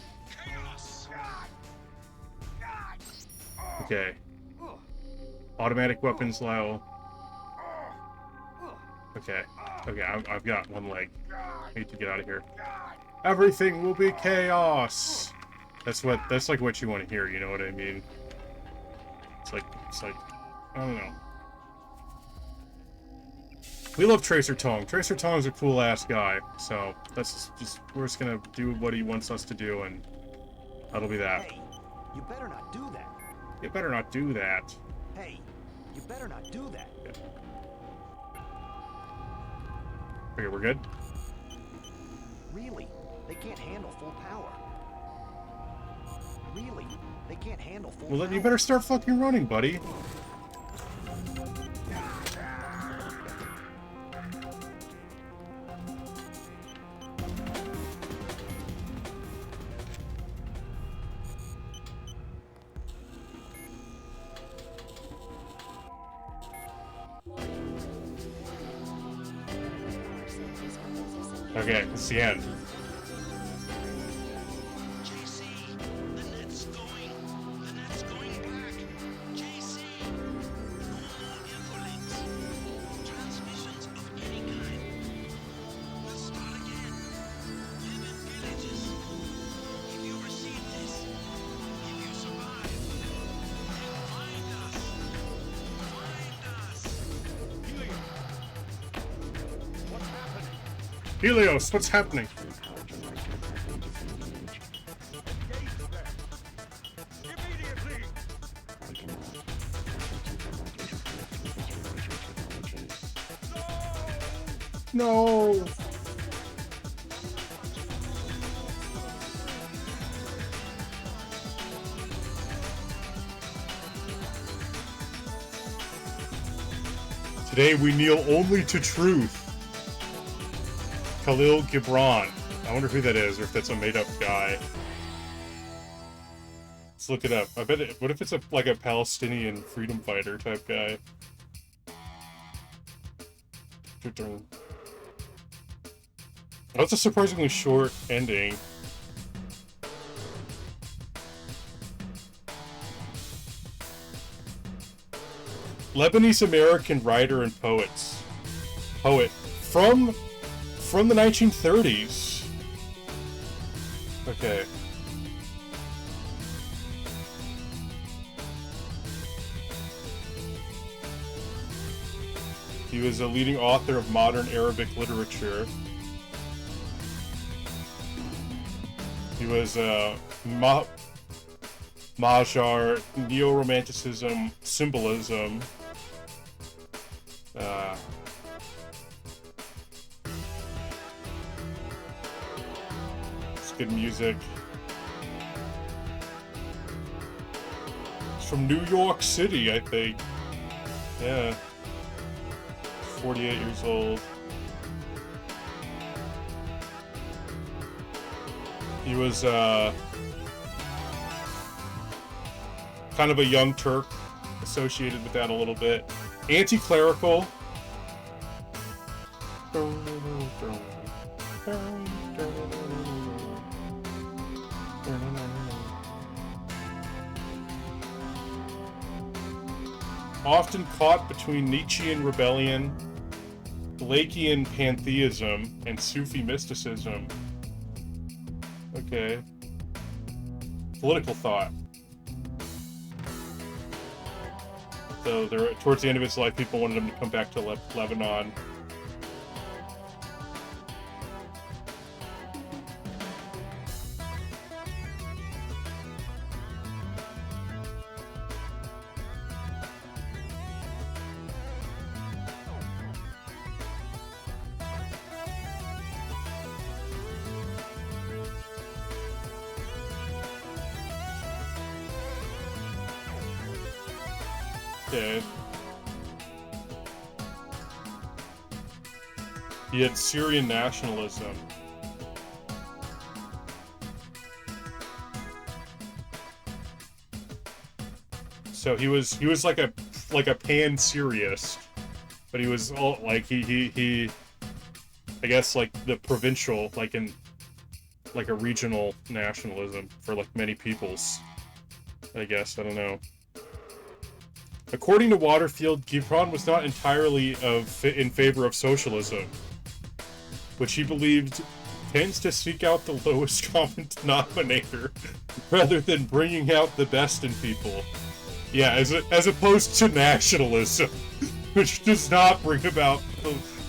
Speaker 5: chaos.
Speaker 1: Okay. Automatic weapons, Lyle. Okay. Okay, I've got one leg. I need to get out of here. Everything will be chaos! That's like what you want to hear, you know what I mean? It's like, I don't know. We love Tracer Tong. Tracer Tong's a cool-ass guy, so that's just, we're just gonna do what he wants us to do, and that'll be that.
Speaker 9: Hey, you better not do that.
Speaker 1: You better not do that.
Speaker 9: Hey, you better not do that.
Speaker 1: Okay, we're good?
Speaker 9: Really, they can't handle full power. Really, they can't handle full
Speaker 1: Well,
Speaker 9: power.
Speaker 1: then you better start fucking running, buddy. Okay, it's the end.
Speaker 4: JC, the net's going. The net's going black. JC, no more infolinks. Transmissions of any kind. We'll start again. Live in villages. If you receive this, if you survive, then find us. Find us.
Speaker 8: What's happening?
Speaker 1: Helios, what's happening?
Speaker 8: Immediately!
Speaker 1: No! Today we kneel only to truth. Khalil Gibran. I wonder who that is, or if that's a made-up guy. Let's look it up. I bet it, what if it's like a Palestinian freedom fighter type guy? Oh, that's a surprisingly short ending. Lebanese-American writer and poet from the 1930s. Okay. He was a leading author of modern Arabic literature. He was Majar, neo-romanticism, symbolism. It's good music. It's from New York City, I think. Yeah. 48 years old. He was kind of a young Turk, associated with that a little bit. Anti-clerical. Often caught between Nietzschean rebellion, Blakean pantheism, and Sufi mysticism. Okay. Political thought. So towards the end of his life, people wanted him to come back to Lebanon. Okay. He had Syrian nationalism. So he was like a pan-Syriist, but he was all like he I guess like the provincial, like in like a regional nationalism for like many peoples. I guess, I don't know. According to Waterfield, Gibran was not entirely in favor of socialism, which he believed tends to seek out the lowest common denominator rather than bringing out the best in people. Yeah, as opposed to nationalism, which does not bring about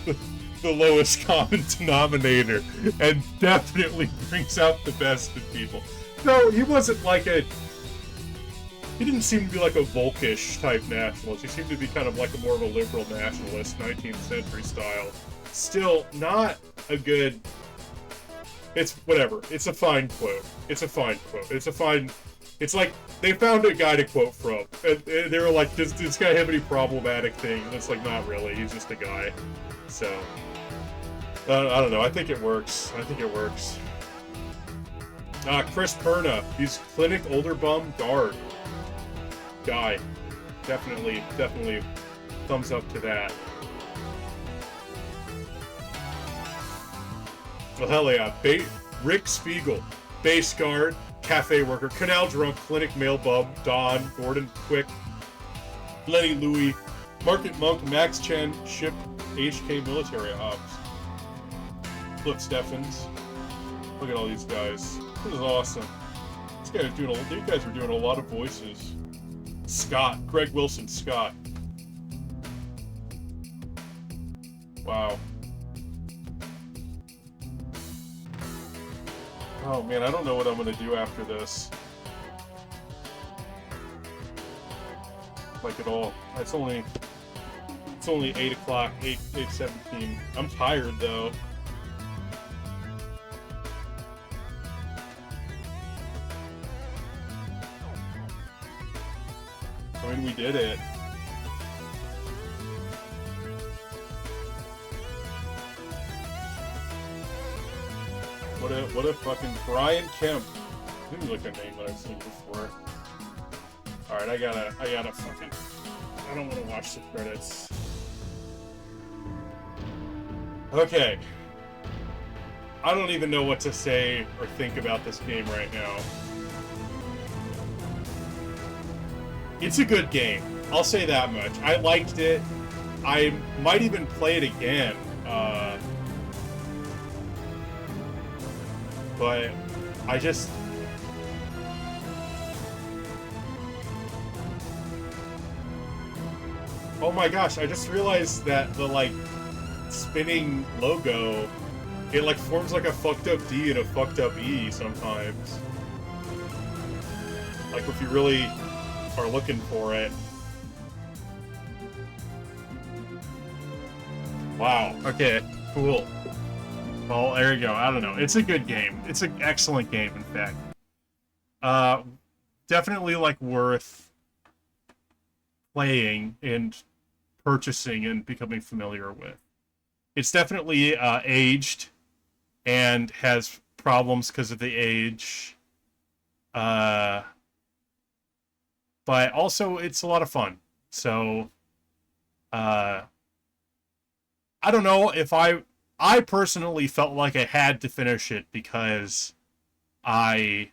Speaker 1: the lowest common denominator and definitely brings out the best in people. No, he wasn't like a... He didn't seem to be like a Volkish type nationalist. He seemed to be kind of like a more of a liberal nationalist, 19th century style. Still, not a good... It's whatever. It's a fine quote. It's a fine quote. It's a fine... It's like, they found a guy to quote from, and they were like, does this guy have any problematic things? And it's like, not really. He's just a guy. So, I don't know. I think it works. I think it works. Chris Perna. He's clinic older bum guard. Guy. Definitely thumbs up to that. Well, hell yeah. Rick Spiegel. Base guard. Cafe worker. Canal drunk. Clinic male bum. Don. Gordon Quick. Lenny Louie. Market monk. Max Chen. Ship HK military ops. Flip Steffens. Look at all these guys. This is awesome. These guys are doing a lot of voices. Scott. Greg Wilson. Scott. Wow. Oh man, I don't know what I'm gonna do after this. Like at all. It's only 8 o'clock, 8:17. I'm tired though. I mean, we did it. What a fucking Brian Kemp. Seems like a name that I've seen before. Alright, I gotta fucking... I don't want to watch the credits. Okay. I don't even know what to say or think about this game right now. It's a good game. I'll say that much. I liked it. I might even play it again. But I just... Oh my gosh, I just realized that the, like, spinning logo, it, like, forms like a fucked up D and a fucked up E sometimes. Like, if you really are looking for it. Wow, okay, cool. Well, there you go. I don't know. It's a good game. It's an excellent game, in fact. Definitely, like, worth playing and purchasing and becoming familiar with. It's definitely aged and has problems because of the age. But also, it's a lot of fun. So, I don't know if I personally felt like I had to finish it because I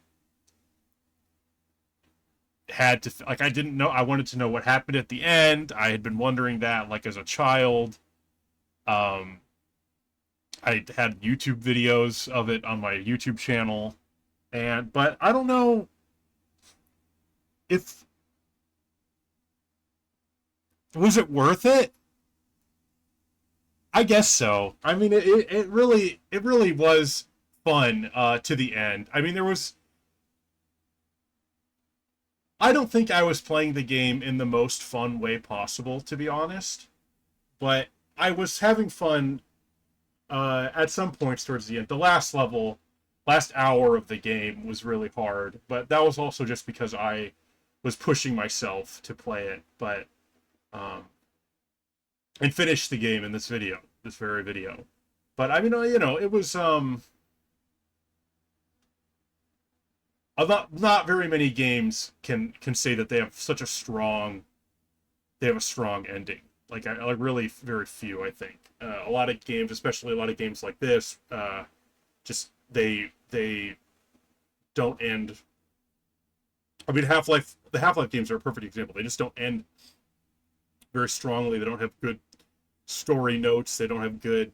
Speaker 1: had to, like, I didn't know, I wanted to know what happened at the end. I had been wondering that, like, as a child. I had YouTube videos of it on my YouTube channel. But I don't know if, was it worth it? I guess so. I mean, it really was fun to the end. I mean, I don't think I was playing the game in the most fun way possible, to be honest. But I was having fun at some points towards the end. The last hour of the game was really hard, but that was also just because I was pushing myself to play it. But and finish the game in this very video. But I mean, you know, it was not very many games can say that they have such a strong ending. Like really very few, I think. A lot of games, especially a lot of games like this, just they don't end. I mean, the Half-Life games are a perfect example. They just don't end very strongly. They don't have good story notes. They don't have good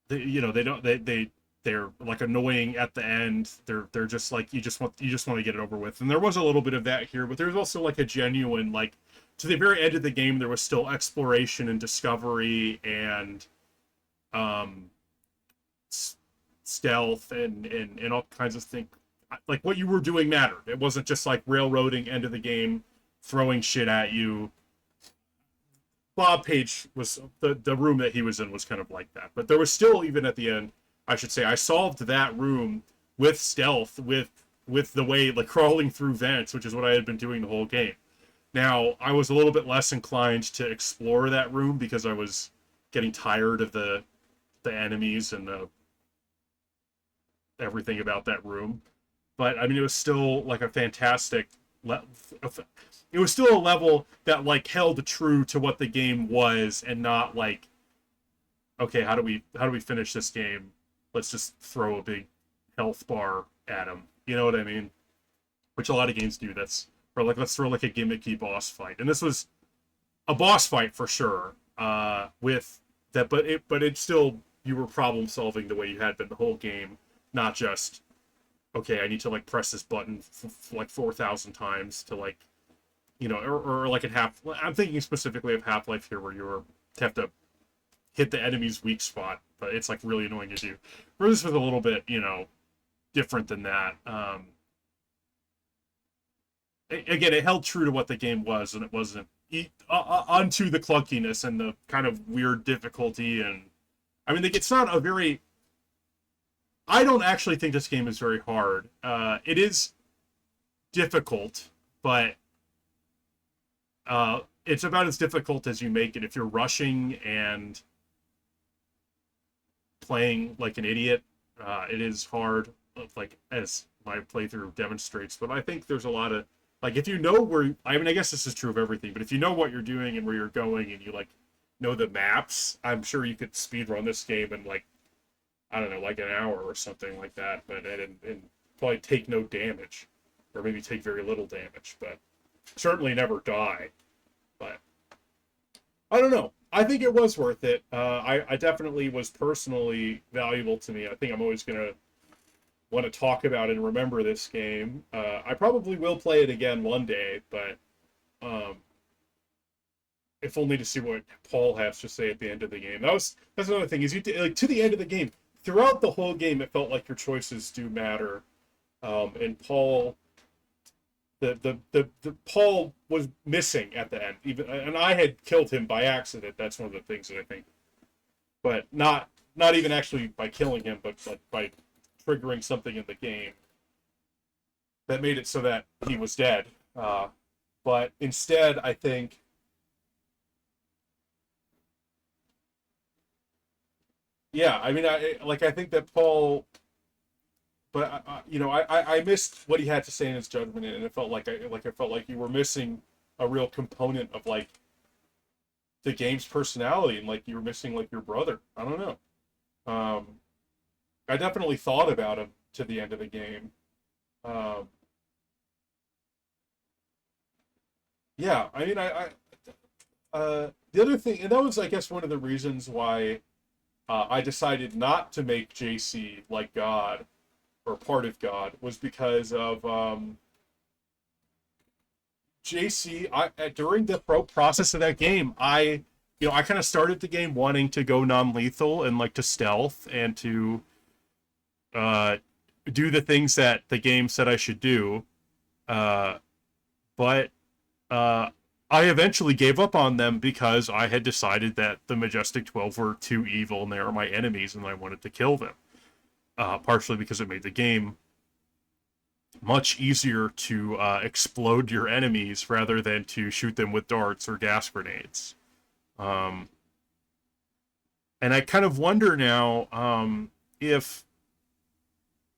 Speaker 1: they're like annoying at the end. They're just like you just want to get it over with. And there was a little bit of that here, but there's also like a genuine like to the very end of the game there was still exploration and discovery and stealth and all kinds of things. Like what you were doing mattered. It wasn't just like railroading end of the game, throwing shit at you. Bob Page was the room that he was in was kind of like that, but there was still, even at the end, I should say, I solved that room with stealth, with the way like crawling through vents, which is what I had been doing the whole game. Now I was a little bit less inclined to explore that room because I was getting tired of the enemies and the everything about that room. But I mean, it was still like a fantastic. It was still a level that like held true to what the game was, and not like, okay, how do we finish this game? Let's just throw a big health bar at him. You know what I mean? Which a lot of games do. Or like let's throw like a gimmicky boss fight, and this was a boss fight for sure. With that, but it still, you were problem solving the way you had been the whole game, not just, okay, I need to like press this button like 4,000 times to like, or like I'm thinking specifically of Half-Life here, where you have to hit the enemy's weak spot, but it's like really annoying to do. Where this was a little bit, different than that. Again, it held true to what the game was, and it wasn't onto the clunkiness and the kind of weird difficulty. And I mean, it's not a very. I don't actually think this game is very hard. It is difficult, but it's about as difficult as you make it. If you're rushing and playing like an idiot, it is hard, like as my playthrough demonstrates. But I think there's a lot of, like, if you know where, I mean, I guess this is true of everything, but if you know what you're doing and where you're going and you like know the maps, I'm sure you could speedrun this game in like, I don't know, like an hour or something like that, but and probably take no damage, or maybe take very little damage, but certainly never die. But I don't know. I think it was worth it. I definitely was personally valuable to me. I think I'm always gonna want to talk about and remember this game. I probably will play it again one day, but if only to see what Paul has to say at the end of the game. That's another thing, is like to the end of the game. Throughout the whole game, it felt like your choices do matter, and Paul, the Paul was missing at the end. And I had killed him by accident. That's one of the things that I think, but not even actually by killing him, but like by triggering something in the game that made it so that he was dead. But instead, I think. Yeah, I mean, I think that Paul, but I missed what he had to say in his judgment, and it felt like you were missing a real component of like the game's personality, and like you were missing like your brother. I don't know. I definitely thought about him to the end of the game. Yeah, I mean, the other thing, and that was, I guess, one of the reasons why. I decided not to make JC like God, or part of God, was because of JC. During the process of that game, I kind of started the game wanting to go non-lethal and like to stealth and to do the things that the game said I should do, but I eventually gave up on them because I had decided that the Majestic 12 were too evil and they were my enemies and I wanted to kill them. Partially because it made the game much easier to explode your enemies rather than to shoot them with darts or gas grenades. And I kind of wonder now if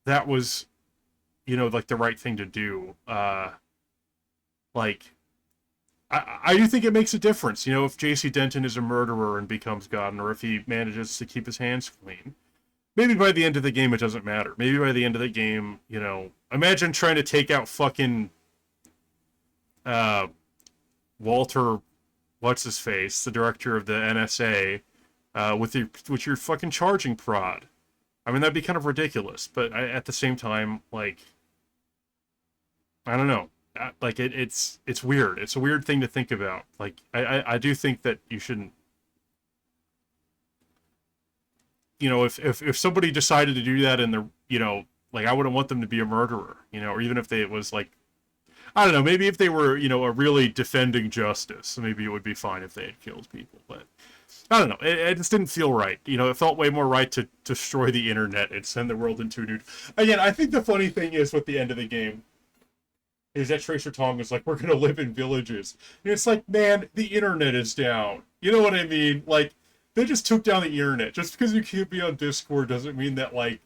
Speaker 1: that was, like the right thing to do. I do think it makes a difference, if J.C. Denton is a murderer and becomes God, or if he manages to keep his hands clean. Maybe by the end of the game it doesn't matter. Maybe by the end of the game, imagine trying to take out fucking Walter, what's-his-face, the director of the NSA, with your fucking charging prod. I mean, that'd be kind of ridiculous, but at the same time, like, I don't know. Like, it's weird. It's a weird thing to think about. Like, I do think that you shouldn't, you know, if somebody decided to do that and they're, you know, like, I wouldn't want them to be a murderer, you know, or even if it was like, I don't know, maybe if they were, you know, a really defending justice, maybe it would be fine if they had killed people, but I don't know, it just didn't feel right. You know, it felt way more right to destroy the internet and send the world into a new... Again, I think the funny thing is with the end of the game is that Tracer Tong is like, we're gonna live in villages. And it's like, man, the internet is down. You know what I mean? Like, they just took down the internet. Just because you can't be on Discord doesn't mean that, like,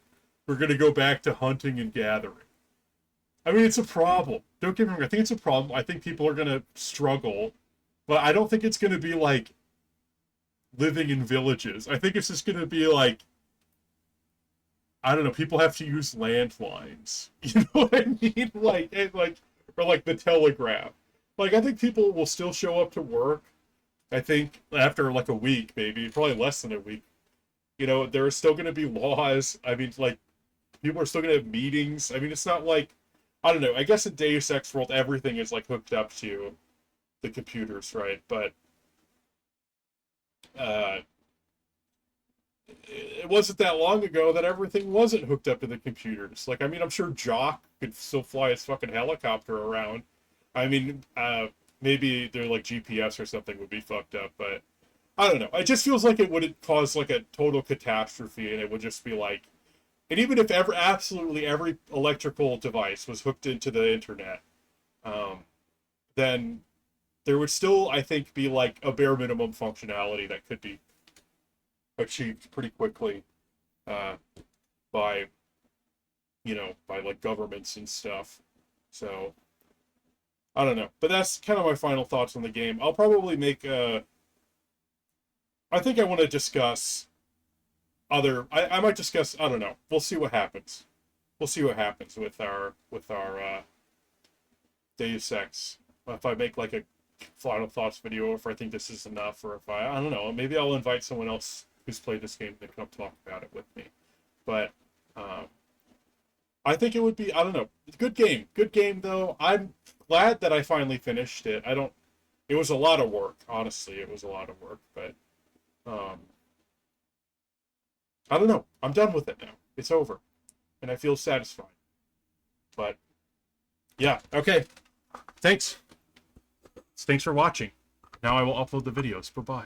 Speaker 1: we're gonna go back to hunting and gathering. I mean, it's a problem. Don't get me wrong, I think it's a problem. I think people are gonna struggle. But I don't think it's gonna be, like, living in villages. I think it's just gonna be, like, I don't know, people have to use landlines. You know what I mean? Or like the telegraph. Like, I think people will still show up to work. I think after like a week, maybe, probably less than a week, you know, there are still going to be laws. I mean, like, people are still going to have meetings. I mean, it's not like, I don't know, I guess in Deus Ex World, everything is like hooked up to the computers, right? But, it wasn't that long ago that everything wasn't hooked up to the computers. Like, I mean, I'm sure Jock could still fly his fucking helicopter around. I mean, maybe their, like, GPS or something would be fucked up, but I don't know. It just feels like it would cause, like, a total catastrophe, and it would just be like... And even if absolutely every electrical device was hooked into the internet, then there would still, I think, be, like, a bare minimum functionality that could be achieved pretty quickly by, you know, by like governments and stuff. So I don't know, but that's kind of my final thoughts on the game. I'll probably make I think I want to discuss I might discuss, I don't know, we'll see what happens. We'll see what happens with our Deus Ex. If I make like a final thoughts video, if I think this is enough, or if I don't know, maybe I'll invite someone else who's played this game to come talk about it with me. But I think it would be, I don't know, good game though. I'm glad that I finally finished it. It was a lot of work, honestly. It was a lot of work, but I don't know, I'm done with it now. It's over and I feel satisfied. But yeah, okay, thanks for watching. Now I will upload the videos. Bye-bye.